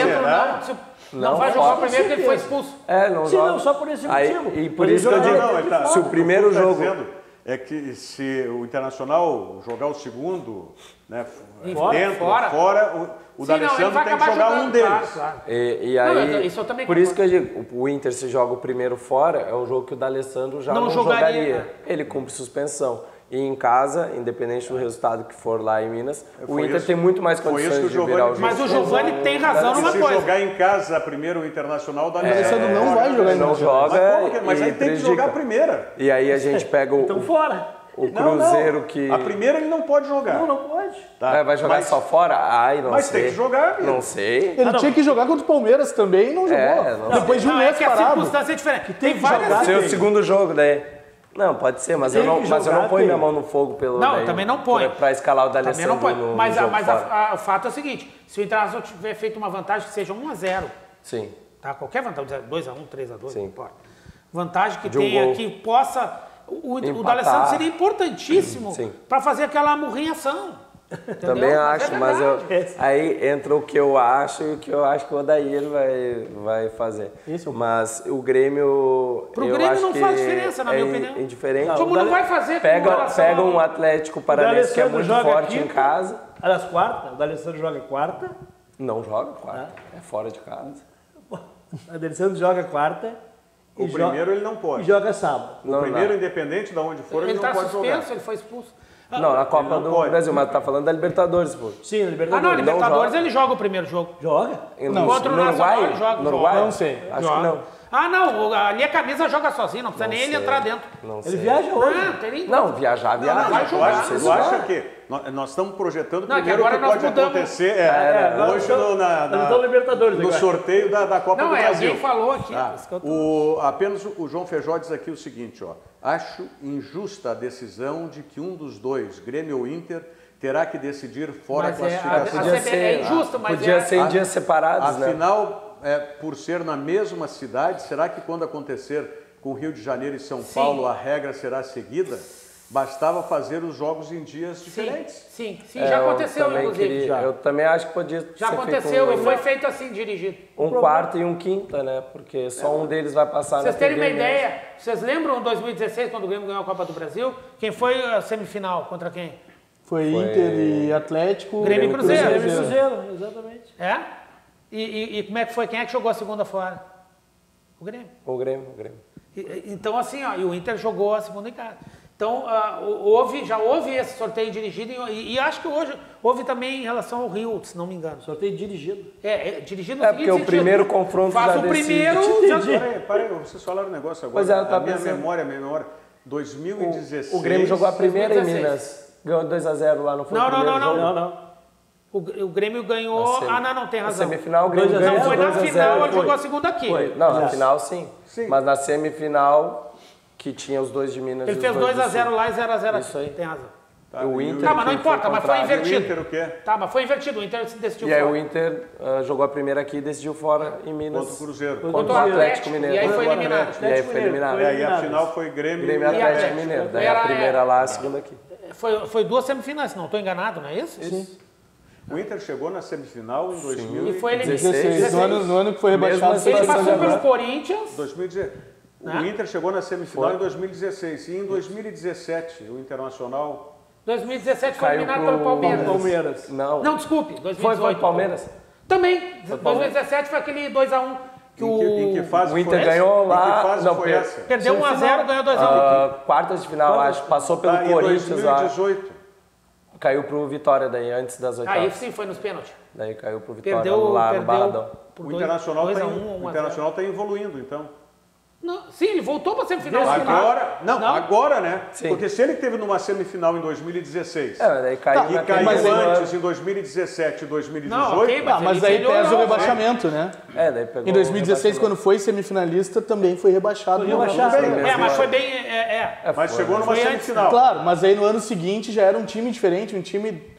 [SPEAKER 5] Não vai jogar o primeiro que ele foi expulso.
[SPEAKER 6] Não joga. Não, só por esse motivo.
[SPEAKER 4] E por isso que eu digo, se o primeiro jogo...
[SPEAKER 3] É que se o Internacional jogar o segundo, né, fora, o D'Alessandro tem que jogar um deles.
[SPEAKER 5] Claro.
[SPEAKER 4] E aí, por isso que eu digo, o Inter se joga o primeiro fora, é um jogo que o D'Alessandro já não jogaria. Ele cumpre suspensão. E em casa, independente do resultado que for lá em Minas, o Inter
[SPEAKER 3] isso-
[SPEAKER 4] tem muito mais
[SPEAKER 3] foi isso
[SPEAKER 4] condições
[SPEAKER 3] que o
[SPEAKER 4] de virar o
[SPEAKER 3] Giovani
[SPEAKER 4] jogo.
[SPEAKER 5] Mas o Giovani tem razão numa
[SPEAKER 3] Se
[SPEAKER 5] coisa.
[SPEAKER 3] jogar em casa primeiro o Internacional, dá
[SPEAKER 7] O Alessandro não vai jogar em
[SPEAKER 4] Não
[SPEAKER 7] Minas
[SPEAKER 4] joga.
[SPEAKER 3] Mas
[SPEAKER 4] e
[SPEAKER 3] aí tem que
[SPEAKER 4] prejudica.
[SPEAKER 3] jogar a primeira.
[SPEAKER 4] E aí a gente pega
[SPEAKER 6] Então fora.
[SPEAKER 4] o
[SPEAKER 3] Não,
[SPEAKER 4] Cruzeiro
[SPEAKER 3] não.
[SPEAKER 4] que...
[SPEAKER 3] A primeira ele não pode jogar.
[SPEAKER 6] Não pode.
[SPEAKER 3] Tá?
[SPEAKER 4] Vai jogar
[SPEAKER 3] Mas-
[SPEAKER 4] só fora? Ai, não
[SPEAKER 3] Mas
[SPEAKER 4] sei.
[SPEAKER 3] tem que jogar, amigo.
[SPEAKER 4] Não sei.
[SPEAKER 7] Ele tinha que jogar contra o Palmeiras também e não jogou.
[SPEAKER 4] não.
[SPEAKER 7] Depois de um
[SPEAKER 5] Não,
[SPEAKER 7] mês
[SPEAKER 5] é que a
[SPEAKER 7] parado.
[SPEAKER 5] circunstância é diferente. Tem
[SPEAKER 6] que
[SPEAKER 5] várias...
[SPEAKER 6] jogar.
[SPEAKER 4] Seu segundo jogo, daí... Não, pode ser, mas,
[SPEAKER 6] Tem
[SPEAKER 4] eu não,
[SPEAKER 6] que
[SPEAKER 4] mas eu
[SPEAKER 6] jogar,
[SPEAKER 4] não ponho
[SPEAKER 6] tem.
[SPEAKER 4] minha mão no fogo pelo...
[SPEAKER 5] Não,
[SPEAKER 4] daí,
[SPEAKER 5] também não põe.
[SPEAKER 4] Pra escalar o
[SPEAKER 5] Também
[SPEAKER 4] D'Alessandro
[SPEAKER 5] não pode.
[SPEAKER 4] no
[SPEAKER 5] Mas,
[SPEAKER 4] jogo fora.
[SPEAKER 5] o fato é o seguinte, se o Internacional tiver feito uma vantagem que seja 1-0,
[SPEAKER 4] Sim.
[SPEAKER 5] tá? Qualquer vantagem, 2-1, 3-2,
[SPEAKER 4] Sim.
[SPEAKER 5] não importa. Vantagem que
[SPEAKER 4] De um
[SPEAKER 5] tenha,
[SPEAKER 4] gol.
[SPEAKER 5] que possa... O
[SPEAKER 4] Empatar.
[SPEAKER 5] D'Alessandro seria importantíssimo
[SPEAKER 4] Sim.
[SPEAKER 5] para fazer aquela murrinhação. Entendeu?
[SPEAKER 4] Também acho,
[SPEAKER 5] é
[SPEAKER 4] mas eu,
[SPEAKER 5] verdade.
[SPEAKER 4] aí entra o que eu acho e o que eu acho que o Odair vai fazer.
[SPEAKER 7] Isso.
[SPEAKER 4] Mas o Grêmio...
[SPEAKER 5] Pro
[SPEAKER 4] eu
[SPEAKER 5] Grêmio
[SPEAKER 4] acho
[SPEAKER 5] não
[SPEAKER 4] que
[SPEAKER 5] faz diferença, na
[SPEAKER 4] é
[SPEAKER 5] minha opinião.
[SPEAKER 4] indiferente.
[SPEAKER 5] Como não vai fazer com
[SPEAKER 4] Pega
[SPEAKER 5] relação
[SPEAKER 4] um
[SPEAKER 5] ao-
[SPEAKER 4] Atlético Paranaense que é
[SPEAKER 6] D'Alessandro
[SPEAKER 4] muito
[SPEAKER 6] joga
[SPEAKER 4] forte em
[SPEAKER 6] quinta.
[SPEAKER 4] casa.
[SPEAKER 6] Aliás, quarta. O D'Alessandro joga quarta.
[SPEAKER 4] Não joga, claro. É fora de casa.
[SPEAKER 6] O D'Alessandro joga quarta.
[SPEAKER 3] O
[SPEAKER 6] e
[SPEAKER 3] primeiro ele não pode.
[SPEAKER 6] E joga sábado.
[SPEAKER 3] O
[SPEAKER 4] Não,
[SPEAKER 3] primeiro,
[SPEAKER 4] não.
[SPEAKER 3] independente de onde for, ele,
[SPEAKER 5] Ele
[SPEAKER 3] não
[SPEAKER 5] está
[SPEAKER 3] pode jogar.
[SPEAKER 5] suspenso, ele foi expulso.
[SPEAKER 4] Não, na Copa
[SPEAKER 3] não
[SPEAKER 4] do
[SPEAKER 3] pode.
[SPEAKER 4] Brasil, mas tá falando da Libertadores, pô.
[SPEAKER 6] Sim,
[SPEAKER 5] Ah,
[SPEAKER 6] no Libertadores.
[SPEAKER 5] não, Libertadores
[SPEAKER 4] joga.
[SPEAKER 5] ele joga o primeiro jogo.
[SPEAKER 6] Joga?
[SPEAKER 5] Contra o Nacional ele joga.
[SPEAKER 4] No Uruguai?
[SPEAKER 7] Não sei.
[SPEAKER 4] Acho
[SPEAKER 5] Joga.
[SPEAKER 4] que não.
[SPEAKER 5] Ah, não, ali a camisa joga sozinho, não precisa nem ele
[SPEAKER 4] sei.
[SPEAKER 5] entrar dentro.
[SPEAKER 4] Não
[SPEAKER 6] Ele
[SPEAKER 4] sei.
[SPEAKER 6] viaja hoje.
[SPEAKER 5] Não, tem nem...
[SPEAKER 4] Não, viajar, viaja.
[SPEAKER 5] vai
[SPEAKER 3] Tu
[SPEAKER 5] jogar.
[SPEAKER 3] acha, tu acha que nós estamos projetando
[SPEAKER 5] Não, que
[SPEAKER 3] primeiro o
[SPEAKER 5] agora
[SPEAKER 3] que
[SPEAKER 5] nós
[SPEAKER 3] pode
[SPEAKER 5] mudamos.
[SPEAKER 3] acontecer
[SPEAKER 6] agora
[SPEAKER 3] hoje
[SPEAKER 6] nós estamos Libertadores
[SPEAKER 3] no
[SPEAKER 6] agora.
[SPEAKER 3] sorteio da Copa
[SPEAKER 5] Não,
[SPEAKER 3] do Brasil.
[SPEAKER 5] alguém falou aqui.
[SPEAKER 3] Tá.
[SPEAKER 5] isso que eu tô-
[SPEAKER 3] Apenas o João Feijó diz aqui o seguinte, ó. Acho injusta a decisão de que um dos dois, Grêmio ou Inter, terá que decidir fora
[SPEAKER 5] Mas
[SPEAKER 3] a classificação.
[SPEAKER 5] é injusto, mas
[SPEAKER 4] Podia
[SPEAKER 5] é...
[SPEAKER 4] ser em dias separados, né?
[SPEAKER 3] Afinal, por ser na mesma cidade, será que quando acontecer com Rio de Janeiro e São Paulo a regra será seguida? Bastava fazer os jogos em dias diferentes.
[SPEAKER 5] Sim, já aconteceu, inclusive.
[SPEAKER 4] Eu também acho que podia ser
[SPEAKER 5] Já
[SPEAKER 4] feito
[SPEAKER 5] aconteceu e foi feito assim, dirigido.
[SPEAKER 4] um quarto e um quinta, né? Porque só um deles vai passar
[SPEAKER 5] Pra
[SPEAKER 4] na
[SPEAKER 5] vocês terem uma
[SPEAKER 4] TV mesmo.
[SPEAKER 5] ideia, vocês lembram em 2016, quando o Grêmio ganhou a Copa do Brasil? Quem foi a semifinal? Contra quem?
[SPEAKER 7] Foi Inter e Atlético.
[SPEAKER 5] Grêmio e Cruzeiro.
[SPEAKER 6] Grêmio e Cruzeiro, exatamente.
[SPEAKER 5] É? E como é que foi? Quem é que jogou a segunda fora? O Grêmio.
[SPEAKER 4] O Grêmio.
[SPEAKER 5] Então, assim, ó, e o Inter jogou a segunda em casa. Então, já houve esse sorteio dirigido e acho que hoje houve também em relação ao Rio, se não me engano.
[SPEAKER 6] Sorteio dirigido.
[SPEAKER 5] Dirigido no
[SPEAKER 4] É,
[SPEAKER 5] seguinte
[SPEAKER 4] porque o
[SPEAKER 5] sentido,
[SPEAKER 4] primeiro confronto
[SPEAKER 5] faz
[SPEAKER 4] já
[SPEAKER 5] o
[SPEAKER 4] decide.
[SPEAKER 5] primeiro... já-
[SPEAKER 3] Peraí, vocês falaram um negócio agora.
[SPEAKER 4] Pois é, eu tava
[SPEAKER 3] a minha
[SPEAKER 4] pensando.
[SPEAKER 3] memória. 2016.
[SPEAKER 4] O Grêmio jogou a primeira em
[SPEAKER 5] 2016.
[SPEAKER 4] Minas. Ganhou 2-0 lá no foi o
[SPEAKER 5] Não,
[SPEAKER 4] primeiro jogo.
[SPEAKER 6] Não.
[SPEAKER 5] O Grêmio ganhou... não, tem
[SPEAKER 4] Na
[SPEAKER 5] razão.
[SPEAKER 4] semifinal o Grêmio
[SPEAKER 6] 2 a 0.
[SPEAKER 4] ganhou
[SPEAKER 5] Não, foi na
[SPEAKER 4] 2 a 0.
[SPEAKER 5] final, ele
[SPEAKER 4] Foi.
[SPEAKER 5] jogou a segunda aqui.
[SPEAKER 4] Foi. Não, na
[SPEAKER 6] Isso.
[SPEAKER 4] final sim. Mas na semifinal, que tinha os dois de Minas
[SPEAKER 5] Ele
[SPEAKER 4] e os
[SPEAKER 5] fez
[SPEAKER 4] dois do
[SPEAKER 5] 2 a 0
[SPEAKER 4] Sul.
[SPEAKER 5] lá e 0 a 0
[SPEAKER 4] Isso
[SPEAKER 5] aqui.
[SPEAKER 4] aí.
[SPEAKER 5] Tem razão.
[SPEAKER 4] E o Inter
[SPEAKER 5] Tá, mas não
[SPEAKER 4] que
[SPEAKER 5] importa, mas foi
[SPEAKER 4] comprado.
[SPEAKER 5] invertido.
[SPEAKER 3] E o Inter o quê?
[SPEAKER 5] Tá, mas foi invertido. O Inter se decidiu
[SPEAKER 4] E aí
[SPEAKER 5] fora.
[SPEAKER 4] o Inter jogou a primeira aqui e decidiu fora em Minas.
[SPEAKER 3] Contra o Cruzeiro.
[SPEAKER 4] Contra o Atlético Mineiro.
[SPEAKER 5] E aí foi
[SPEAKER 3] Contra o
[SPEAKER 5] eliminado.
[SPEAKER 3] Atlético.
[SPEAKER 4] E aí foi eliminado.
[SPEAKER 3] E aí a final foi Grêmio
[SPEAKER 4] Grêmio
[SPEAKER 3] e
[SPEAKER 4] e Atlético
[SPEAKER 5] Atlético.
[SPEAKER 4] Mineiro. Daí
[SPEAKER 5] Era-
[SPEAKER 4] a primeira lá, a segunda aqui.
[SPEAKER 5] Foi 2 semifinais, não estou enganado, não é isso?
[SPEAKER 4] Isso.
[SPEAKER 3] O Inter chegou na semifinal em 2000
[SPEAKER 5] E foi eliminado.
[SPEAKER 7] 16, no ano que foi rebaixado.
[SPEAKER 4] Mesma
[SPEAKER 5] Ele
[SPEAKER 4] situação
[SPEAKER 5] passou
[SPEAKER 4] de
[SPEAKER 5] pelo
[SPEAKER 4] agora.
[SPEAKER 5] Corinthians.
[SPEAKER 3] 2016. O
[SPEAKER 5] Né?
[SPEAKER 3] Inter chegou na semifinal em 2016 e em 2017 o Internacional
[SPEAKER 5] 2017 foi
[SPEAKER 4] Caiu
[SPEAKER 5] eliminado
[SPEAKER 4] pro
[SPEAKER 5] pelo Palmeiras.
[SPEAKER 6] Palmeiras.
[SPEAKER 4] Não.
[SPEAKER 5] Não, desculpe. 2018.
[SPEAKER 4] Foi Palmeiras?
[SPEAKER 5] Também. 2017 foi aquele 2 a 1 que
[SPEAKER 3] em que fase
[SPEAKER 4] O Inter
[SPEAKER 3] foi essa?
[SPEAKER 4] ganhou
[SPEAKER 3] Em
[SPEAKER 4] lá.
[SPEAKER 3] que fase
[SPEAKER 4] Não,
[SPEAKER 3] foi essa?
[SPEAKER 5] perdeu 1 a 0, ganhou 2 a 1.
[SPEAKER 4] Quartas de final, acho. Passou pelo
[SPEAKER 3] Em
[SPEAKER 4] Corinthians lá.
[SPEAKER 3] 2018.
[SPEAKER 4] Caiu pro Vitória daí, antes das
[SPEAKER 5] Aí
[SPEAKER 4] oitavas.
[SPEAKER 5] sim foi nos pênaltis.
[SPEAKER 4] Daí caiu pro Vitória
[SPEAKER 5] Perdeu
[SPEAKER 4] lá no Barradão.
[SPEAKER 5] por
[SPEAKER 3] O Internacional
[SPEAKER 5] 2 a
[SPEAKER 3] está
[SPEAKER 5] 1, 1 a 0.
[SPEAKER 3] evoluindo, então.
[SPEAKER 5] Não, sim, ele voltou para a semifinal.
[SPEAKER 3] Agora, né?
[SPEAKER 4] Sim.
[SPEAKER 3] Porque se ele teve numa semifinal em 2016
[SPEAKER 4] É, daí caiu
[SPEAKER 3] e
[SPEAKER 4] na
[SPEAKER 3] caiu
[SPEAKER 4] primeira.
[SPEAKER 3] antes em 2017 e 2018,
[SPEAKER 5] Não, ok,
[SPEAKER 7] Ah, mas
[SPEAKER 5] ele
[SPEAKER 7] aí
[SPEAKER 5] melhorou,
[SPEAKER 7] pesa o
[SPEAKER 5] né?
[SPEAKER 7] rebaixamento, né?
[SPEAKER 4] É, daí pegou
[SPEAKER 7] Em 2016,
[SPEAKER 4] o
[SPEAKER 7] quando foi semifinalista, também foi rebaixado.
[SPEAKER 6] Foi rebaixado.
[SPEAKER 7] Tudo bem.
[SPEAKER 5] Mas foi bem...
[SPEAKER 3] mas chegou numa
[SPEAKER 5] Foi antes,
[SPEAKER 3] semifinal.
[SPEAKER 7] Claro, mas aí no ano seguinte já era um time diferente, um time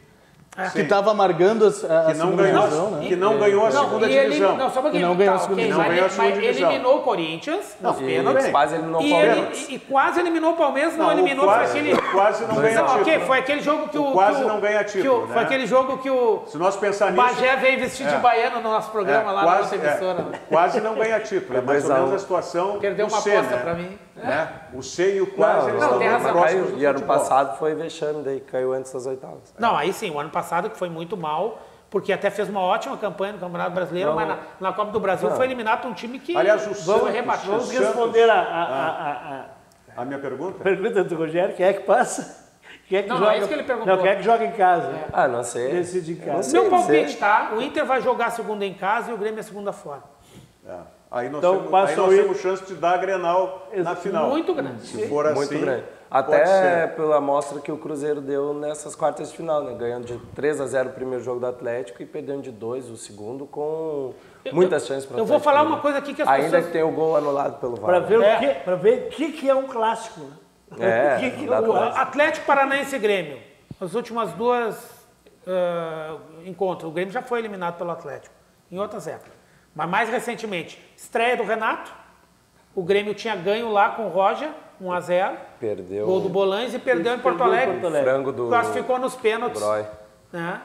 [SPEAKER 7] que estava amargando a
[SPEAKER 3] Que não
[SPEAKER 7] segunda
[SPEAKER 3] ganhou,
[SPEAKER 7] divisão, né?
[SPEAKER 3] que não ganhou a
[SPEAKER 5] Não,
[SPEAKER 3] segunda
[SPEAKER 5] e ele,
[SPEAKER 3] divisão.
[SPEAKER 5] não, só um pouquinho.
[SPEAKER 7] E não ganhou a
[SPEAKER 5] Tá,
[SPEAKER 7] segunda
[SPEAKER 5] ok,
[SPEAKER 7] divisão.
[SPEAKER 3] Não ganhou a segunda
[SPEAKER 5] mas
[SPEAKER 3] divisão.
[SPEAKER 5] eliminou o Corinthians nos
[SPEAKER 3] Não,
[SPEAKER 5] pênaltis.
[SPEAKER 3] bem.
[SPEAKER 4] Quase eliminou o
[SPEAKER 5] E,
[SPEAKER 4] Palmeiras.
[SPEAKER 5] e quase eliminou o Palmeiras, não,
[SPEAKER 3] Não,
[SPEAKER 5] eliminou,
[SPEAKER 3] quase,
[SPEAKER 5] foi aquele...
[SPEAKER 3] quase não ganha
[SPEAKER 5] Não,
[SPEAKER 3] título.
[SPEAKER 5] ok, foi aquele jogo que o...
[SPEAKER 3] quase
[SPEAKER 5] que o-
[SPEAKER 3] não ganha
[SPEAKER 5] que
[SPEAKER 3] título,
[SPEAKER 5] o-
[SPEAKER 3] né?
[SPEAKER 5] Foi aquele jogo que o
[SPEAKER 3] Se nós pensar nisso...
[SPEAKER 5] Bagé veio vestido de baiano no nosso programa lá na nossa emissora.
[SPEAKER 3] quase não ganha título. É mais ou
[SPEAKER 4] 2 a 1.
[SPEAKER 3] menos a situação
[SPEAKER 5] Perdeu
[SPEAKER 3] do
[SPEAKER 5] uma
[SPEAKER 3] C,
[SPEAKER 5] aposta
[SPEAKER 3] né?
[SPEAKER 5] pra mim.
[SPEAKER 3] Né? O C e o quase, eles
[SPEAKER 5] não,
[SPEAKER 3] estão
[SPEAKER 5] tem
[SPEAKER 3] muito
[SPEAKER 5] razão.
[SPEAKER 3] próximos
[SPEAKER 4] Caiu,
[SPEAKER 3] do
[SPEAKER 4] e ano
[SPEAKER 3] futebol.
[SPEAKER 4] passado foi vexame, daí caiu antes das oitavas.
[SPEAKER 5] Não, aí sim, o ano passado que foi muito mal, porque até fez uma ótima campanha no Campeonato Brasileiro, mas na Copa do Brasil foi eliminado por um time que
[SPEAKER 3] Aliás, o
[SPEAKER 5] foi
[SPEAKER 3] Santos,
[SPEAKER 5] rebaixado.
[SPEAKER 6] Vamos
[SPEAKER 3] Santos-
[SPEAKER 6] responder a
[SPEAKER 3] A minha pergunta?
[SPEAKER 6] pergunta do Rogério, quem é que passa? Quem é que
[SPEAKER 5] Não,
[SPEAKER 6] joga...
[SPEAKER 5] é isso que ele perguntou.
[SPEAKER 6] Não, quem é que joga em casa?
[SPEAKER 4] Ah, não sei.
[SPEAKER 6] Decide em casa.
[SPEAKER 4] Não sei
[SPEAKER 5] Meu palpite,
[SPEAKER 4] dizer.
[SPEAKER 5] tá? O Inter vai jogar a segunda em casa e o Grêmio a segunda fora.
[SPEAKER 3] Aí nós,
[SPEAKER 6] Então,
[SPEAKER 3] temos chance de dar a Grenal na final.
[SPEAKER 5] Muito grande.
[SPEAKER 3] Se for assim,
[SPEAKER 4] Muito grande.
[SPEAKER 3] pode
[SPEAKER 4] Até
[SPEAKER 3] ser.
[SPEAKER 4] pela amostra que o Cruzeiro deu nessas quartas de final, né? Ganhando de 3-0 o primeiro jogo do Atlético e perdendo de 2 o segundo, com muitas chances para o
[SPEAKER 5] Eu vou falar
[SPEAKER 4] Atlético,
[SPEAKER 5] uma coisa aqui que as
[SPEAKER 4] Ainda
[SPEAKER 5] pessoas...
[SPEAKER 4] que tem o gol anulado pelo VAR.
[SPEAKER 6] Para ver,
[SPEAKER 5] É.
[SPEAKER 6] ver o que é um clássico.
[SPEAKER 4] É,
[SPEAKER 6] O que é
[SPEAKER 4] dá
[SPEAKER 6] um
[SPEAKER 5] O
[SPEAKER 6] clássico?
[SPEAKER 5] Atlético Paranaense e Grêmio. As últimas duas encontros. O Grêmio já foi eliminado pelo Atlético. Em outras épocas. Mas mais recentemente, estreia do Renato. O Grêmio tinha ganho lá com o Roger, 1-0.
[SPEAKER 4] Perdeu
[SPEAKER 5] Gol do Bolanes e perdeu em Porto
[SPEAKER 6] Perdeu em
[SPEAKER 5] Alegre.
[SPEAKER 6] Porto Alegre.
[SPEAKER 4] frango do
[SPEAKER 5] Classificou nos pênaltis.
[SPEAKER 4] Groy.
[SPEAKER 5] Né?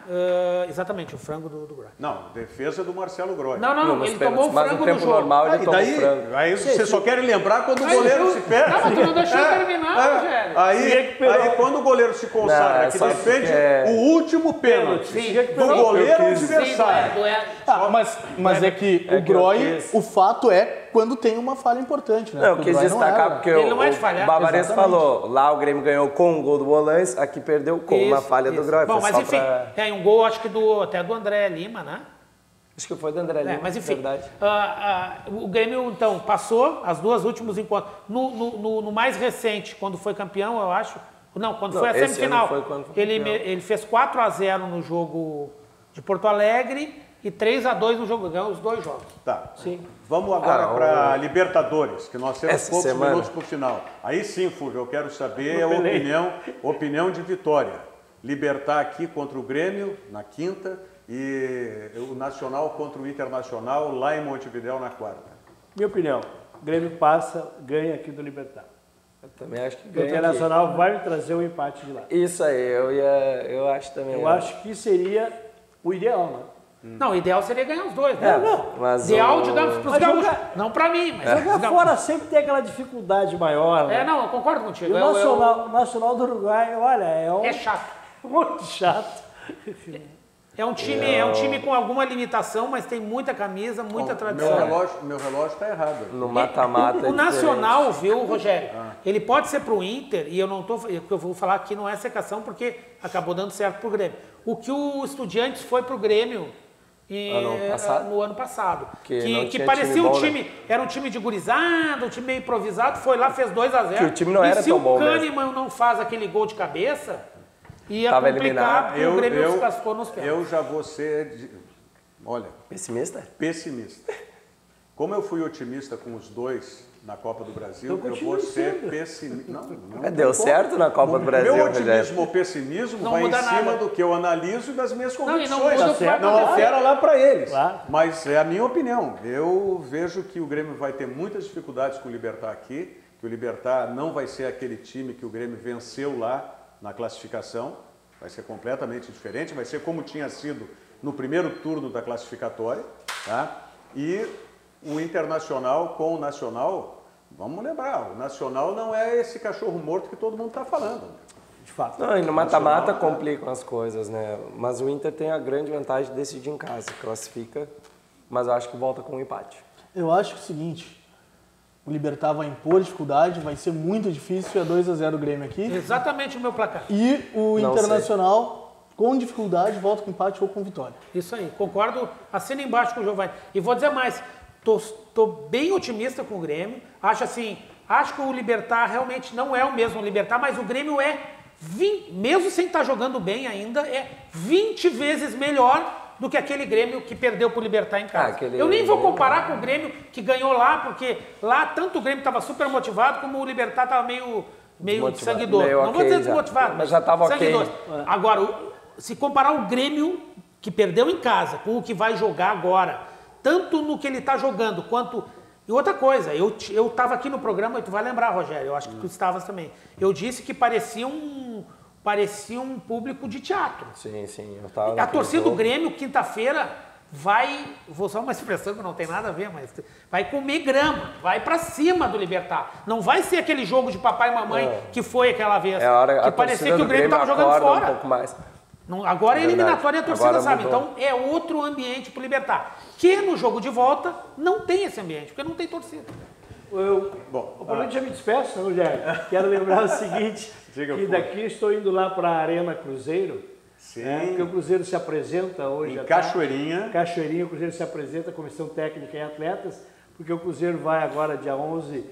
[SPEAKER 5] Exatamente, o frango do Groy.
[SPEAKER 3] Não, defesa do Marcelo Groy.
[SPEAKER 5] Não,
[SPEAKER 4] nos
[SPEAKER 5] ele
[SPEAKER 4] pênaltis,
[SPEAKER 5] tomou o
[SPEAKER 4] mas
[SPEAKER 5] frango
[SPEAKER 4] no
[SPEAKER 5] do
[SPEAKER 4] tempo
[SPEAKER 5] jogo.
[SPEAKER 4] normal ele
[SPEAKER 3] E
[SPEAKER 4] toma o
[SPEAKER 3] daí,
[SPEAKER 4] frango.
[SPEAKER 3] aí você só quer lembrar quando o goleiro se perde.
[SPEAKER 5] Não, mas tu não deixou eu terminar, Rogério.
[SPEAKER 3] Aí quando o goleiro se consagra,
[SPEAKER 4] Não,
[SPEAKER 3] que
[SPEAKER 4] só
[SPEAKER 3] defende
[SPEAKER 4] porque é-
[SPEAKER 3] o último pênalti
[SPEAKER 5] Sim.
[SPEAKER 3] do goleiro adversário.
[SPEAKER 7] Mas é que
[SPEAKER 4] É
[SPEAKER 7] o
[SPEAKER 4] que eu
[SPEAKER 7] Groy,
[SPEAKER 4] quis-
[SPEAKER 7] o fato é quando tem uma falha importante, né?
[SPEAKER 4] Não, eu
[SPEAKER 7] Porque o
[SPEAKER 4] quis
[SPEAKER 7] Groy não
[SPEAKER 4] destacar
[SPEAKER 7] era.
[SPEAKER 4] porque
[SPEAKER 5] Ele não é de
[SPEAKER 4] o
[SPEAKER 5] falhar.
[SPEAKER 4] Bavarese
[SPEAKER 7] Exatamente.
[SPEAKER 4] falou, lá o Grêmio ganhou com um gol do Bolanes, aqui perdeu com uma
[SPEAKER 5] Isso,
[SPEAKER 4] falha do
[SPEAKER 5] isso.
[SPEAKER 4] Groy.
[SPEAKER 5] Bom,
[SPEAKER 4] Foi
[SPEAKER 5] mas
[SPEAKER 4] só
[SPEAKER 5] enfim,
[SPEAKER 4] pra-
[SPEAKER 5] um gol acho que até do André Lima, né?
[SPEAKER 4] Acho que foi do André Lima,
[SPEAKER 5] Mas enfim,
[SPEAKER 4] verdade.
[SPEAKER 5] o Grêmio então passou as duas últimos encontros. No mais recente, quando foi campeão, eu acho. Não, quando
[SPEAKER 4] Não,
[SPEAKER 5] foi a
[SPEAKER 4] esse
[SPEAKER 5] semifinal.
[SPEAKER 4] ano foi quando foi
[SPEAKER 5] Ele,
[SPEAKER 4] campeão.
[SPEAKER 5] ele fez 4-0 no jogo de Porto Alegre e 3-2 no jogo. Ganhou os dois jogos.
[SPEAKER 3] Tá.
[SPEAKER 6] Sim.
[SPEAKER 3] Vamos agora para Libertadores, que nós temos
[SPEAKER 4] Essa
[SPEAKER 3] poucos
[SPEAKER 4] semana.
[SPEAKER 3] minutos para o final. Aí sim, Fulvio, eu quero saber a opinião de Vitória. Libertar aqui contra o Grêmio na quinta e o Nacional contra o Internacional lá em Montevidéu na quarta.
[SPEAKER 6] Minha opinião, o Grêmio passa, ganha aqui do Libertad.
[SPEAKER 4] Eu também acho que
[SPEAKER 6] O
[SPEAKER 4] ganha
[SPEAKER 6] Internacional vai trazer o empate de lá.
[SPEAKER 4] aqui. Isso aí, eu acho também.
[SPEAKER 6] Eu acho que seria o ideal, né?
[SPEAKER 5] Não, o ideal seria ganhar os dois, né?
[SPEAKER 4] Mas
[SPEAKER 5] Ideal,
[SPEAKER 4] o-
[SPEAKER 5] digamos, para os
[SPEAKER 6] Mas
[SPEAKER 5] gaúchos.
[SPEAKER 6] jogar-
[SPEAKER 5] Não para mim, mas...
[SPEAKER 6] Jogar
[SPEAKER 5] não.
[SPEAKER 6] fora sempre tem aquela dificuldade maior, né?
[SPEAKER 5] Não, eu concordo contigo.
[SPEAKER 6] E o Nacional do Uruguai, olha,
[SPEAKER 5] É chato.
[SPEAKER 6] muito chato.
[SPEAKER 5] É um time com alguma limitação, mas tem muita camisa, muita tradição.
[SPEAKER 3] Meu relógio está errado.
[SPEAKER 4] No mata-mata
[SPEAKER 5] O
[SPEAKER 4] é
[SPEAKER 5] Nacional, viu, Rogério? Ele pode ser pro Inter, e o que eu vou falar aqui não é secação, porque acabou dando certo pro Grêmio. O que o Estudiantes foi pro Grêmio no ano passado.
[SPEAKER 4] Que
[SPEAKER 5] Que
[SPEAKER 4] não
[SPEAKER 5] parecia
[SPEAKER 4] tinha
[SPEAKER 5] um
[SPEAKER 4] time bom,
[SPEAKER 5] time, era um time de gurizada, um time meio improvisado, foi lá, fez 2-0.
[SPEAKER 4] Que o time não era
[SPEAKER 5] se
[SPEAKER 4] tão bom
[SPEAKER 5] o Kahneman não faz aquele gol de cabeça, ia
[SPEAKER 4] Tava
[SPEAKER 5] complicar,
[SPEAKER 4] eliminado.
[SPEAKER 5] porque o Grêmio se classificou nos pés.
[SPEAKER 3] Eu já vou ser,
[SPEAKER 4] pessimista?
[SPEAKER 3] pessimista. Como eu fui otimista com os dois na Copa do Brasil,
[SPEAKER 6] Então
[SPEAKER 3] eu vou ser
[SPEAKER 6] continue
[SPEAKER 3] pessimista. Não
[SPEAKER 4] Deu
[SPEAKER 3] tem como.
[SPEAKER 4] certo na Copa do Brasil,
[SPEAKER 3] Meu
[SPEAKER 4] Rogério.
[SPEAKER 3] otimismo ou pessimismo
[SPEAKER 5] Não
[SPEAKER 3] vai em
[SPEAKER 5] muda
[SPEAKER 3] cima
[SPEAKER 5] nada.
[SPEAKER 3] do que eu analiso e das minhas
[SPEAKER 5] Não, e
[SPEAKER 3] convicções.
[SPEAKER 5] não muda o que vai
[SPEAKER 3] Não
[SPEAKER 5] acontecer.
[SPEAKER 3] altera lá para eles.
[SPEAKER 6] Claro.
[SPEAKER 3] Mas é a minha opinião. Eu vejo que o Grêmio vai ter muitas dificuldades com o Libertad aqui, que o Libertad não vai ser aquele time que o Grêmio venceu lá na classificação. Vai ser completamente diferente, vai ser como tinha sido no primeiro turno da classificatória. Tá? E o Internacional com o Nacional, vamos lembrar, o Nacional não é esse cachorro morto que todo mundo está falando.
[SPEAKER 6] De fato.
[SPEAKER 4] Não, e no mata-mata complicam as coisas, né? Mas o Inter tem a grande vantagem de decidir em casa, classifica, mas eu acho que volta com um empate.
[SPEAKER 7] Eu acho que é o seguinte, o Libertad vai impor dificuldade, vai ser muito difícil, é 2-0 o Grêmio aqui.
[SPEAKER 5] Exatamente o meu placar.
[SPEAKER 7] E o
[SPEAKER 4] Não
[SPEAKER 7] Internacional, com dificuldade, volta com empate ou com vitória.
[SPEAKER 5] Isso aí, concordo, assina embaixo com o Giovanni. E vou dizer mais, tô bem otimista com o Grêmio, acho que o Libertad realmente não é o mesmo Libertad, mas o Grêmio mesmo sem estar jogando bem ainda, é 20 vezes melhor do que aquele Grêmio que perdeu pro Libertad em casa. Eu nem vou comparar com o Grêmio que ganhou lá, porque lá tanto o Grêmio estava super motivado, como o Libertad estava meio
[SPEAKER 4] Desmotivado.
[SPEAKER 5] sangue doce.
[SPEAKER 4] Meio
[SPEAKER 5] Não vou
[SPEAKER 4] ok
[SPEAKER 5] dizer
[SPEAKER 4] já.
[SPEAKER 5] desmotivado,
[SPEAKER 4] Mas já tava
[SPEAKER 5] sangue
[SPEAKER 4] ok.
[SPEAKER 5] doce. Agora, se comparar o Grêmio que perdeu em casa com o que vai jogar agora, tanto no que ele está jogando quanto... E outra coisa, eu estava aqui no programa, e tu vai lembrar, Rogério, eu acho que tu estavas também. Eu disse que parecia um público de teatro.
[SPEAKER 4] Sim, eu tava
[SPEAKER 5] A
[SPEAKER 4] naquele
[SPEAKER 5] torcida do
[SPEAKER 4] jogo.
[SPEAKER 5] Grêmio, quinta-feira, vou usar uma expressão que não tem nada a ver, mas vai comer grama, vai pra cima do Libertad. Não vai ser aquele jogo de papai e mamãe que foi aquela vez.
[SPEAKER 4] É a hora,
[SPEAKER 5] que
[SPEAKER 4] a
[SPEAKER 5] parecia
[SPEAKER 4] torcida
[SPEAKER 5] que o
[SPEAKER 4] do
[SPEAKER 5] Grêmio estava jogando
[SPEAKER 4] acorda
[SPEAKER 5] fora.
[SPEAKER 4] um pouco mais.
[SPEAKER 5] Agora é
[SPEAKER 4] Verdade.
[SPEAKER 5] eliminatória e a torcida
[SPEAKER 4] Agora
[SPEAKER 5] sabe.
[SPEAKER 4] mudou.
[SPEAKER 5] Então é outro ambiente pro Libertad. Que no jogo de volta não tem esse ambiente, porque não tem torcida.
[SPEAKER 6] Bom, eu já me despeço, não, Jair? Quero lembrar o seguinte, que daqui estou indo lá para a Arena Cruzeiro, porque o Cruzeiro se apresenta hoje.
[SPEAKER 3] Em Cachoeirinha.
[SPEAKER 6] Cachoeirinha, o Cruzeiro se apresenta, comissão técnica e atletas, porque o Cruzeiro vai agora, dia 11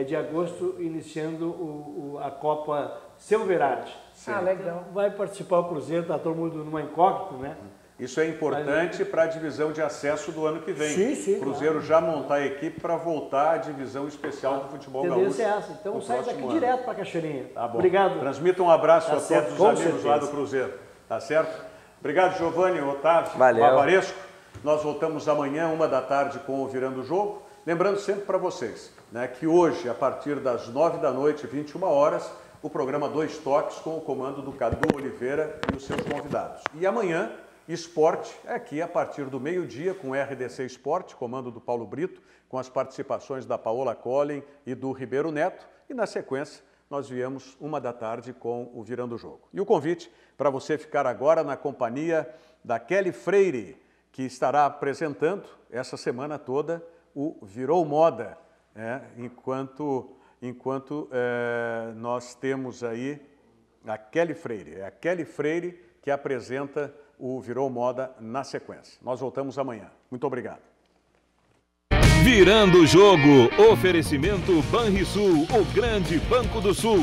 [SPEAKER 6] de agosto, iniciando a Copa Silverade.
[SPEAKER 5] Legal.
[SPEAKER 6] Vai participar o Cruzeiro, está todo mundo numa incógnita, né?
[SPEAKER 3] Isso é importante para a divisão de acesso do ano que vem.
[SPEAKER 6] Sim,
[SPEAKER 3] o Cruzeiro já montar a equipe para voltar à divisão especial do futebol gaúcho.
[SPEAKER 6] Tendência é essa. Então sai daqui direto para Cachoeirinha.
[SPEAKER 3] Tá bom.
[SPEAKER 6] Obrigado.
[SPEAKER 3] Transmita um abraço a todos os amigos
[SPEAKER 6] certeza.
[SPEAKER 3] lá do Cruzeiro. Tá certo? Obrigado, Giovanni, Otávio,
[SPEAKER 4] Valeu.
[SPEAKER 3] Bavaresco. Nós voltamos amanhã, 13h, com o Virando o Jogo. Lembrando sempre para vocês, né, que hoje, a partir das 21h, 21h, o programa Dois Toques com o comando do Cadu Oliveira e os seus convidados. E amanhã, Esporte, aqui a partir do meio-dia, com RDC Esporte, comando do Paulo Brito, com as participações da Paola Collin e do Ribeiro Neto. E na sequência, nós viemos 13h com o Virando o Jogo. E o convite para você ficar agora na companhia da Kelly Freire, que estará apresentando essa semana toda o Virou Moda, enquanto nós temos aí a Kelly Freire. É a Kelly Freire que apresenta o Virou Moda na sequência. Nós voltamos amanhã. Muito obrigado.
[SPEAKER 1] Virando o Jogo, oferecimento Banrisul, o grande Banco do Sul.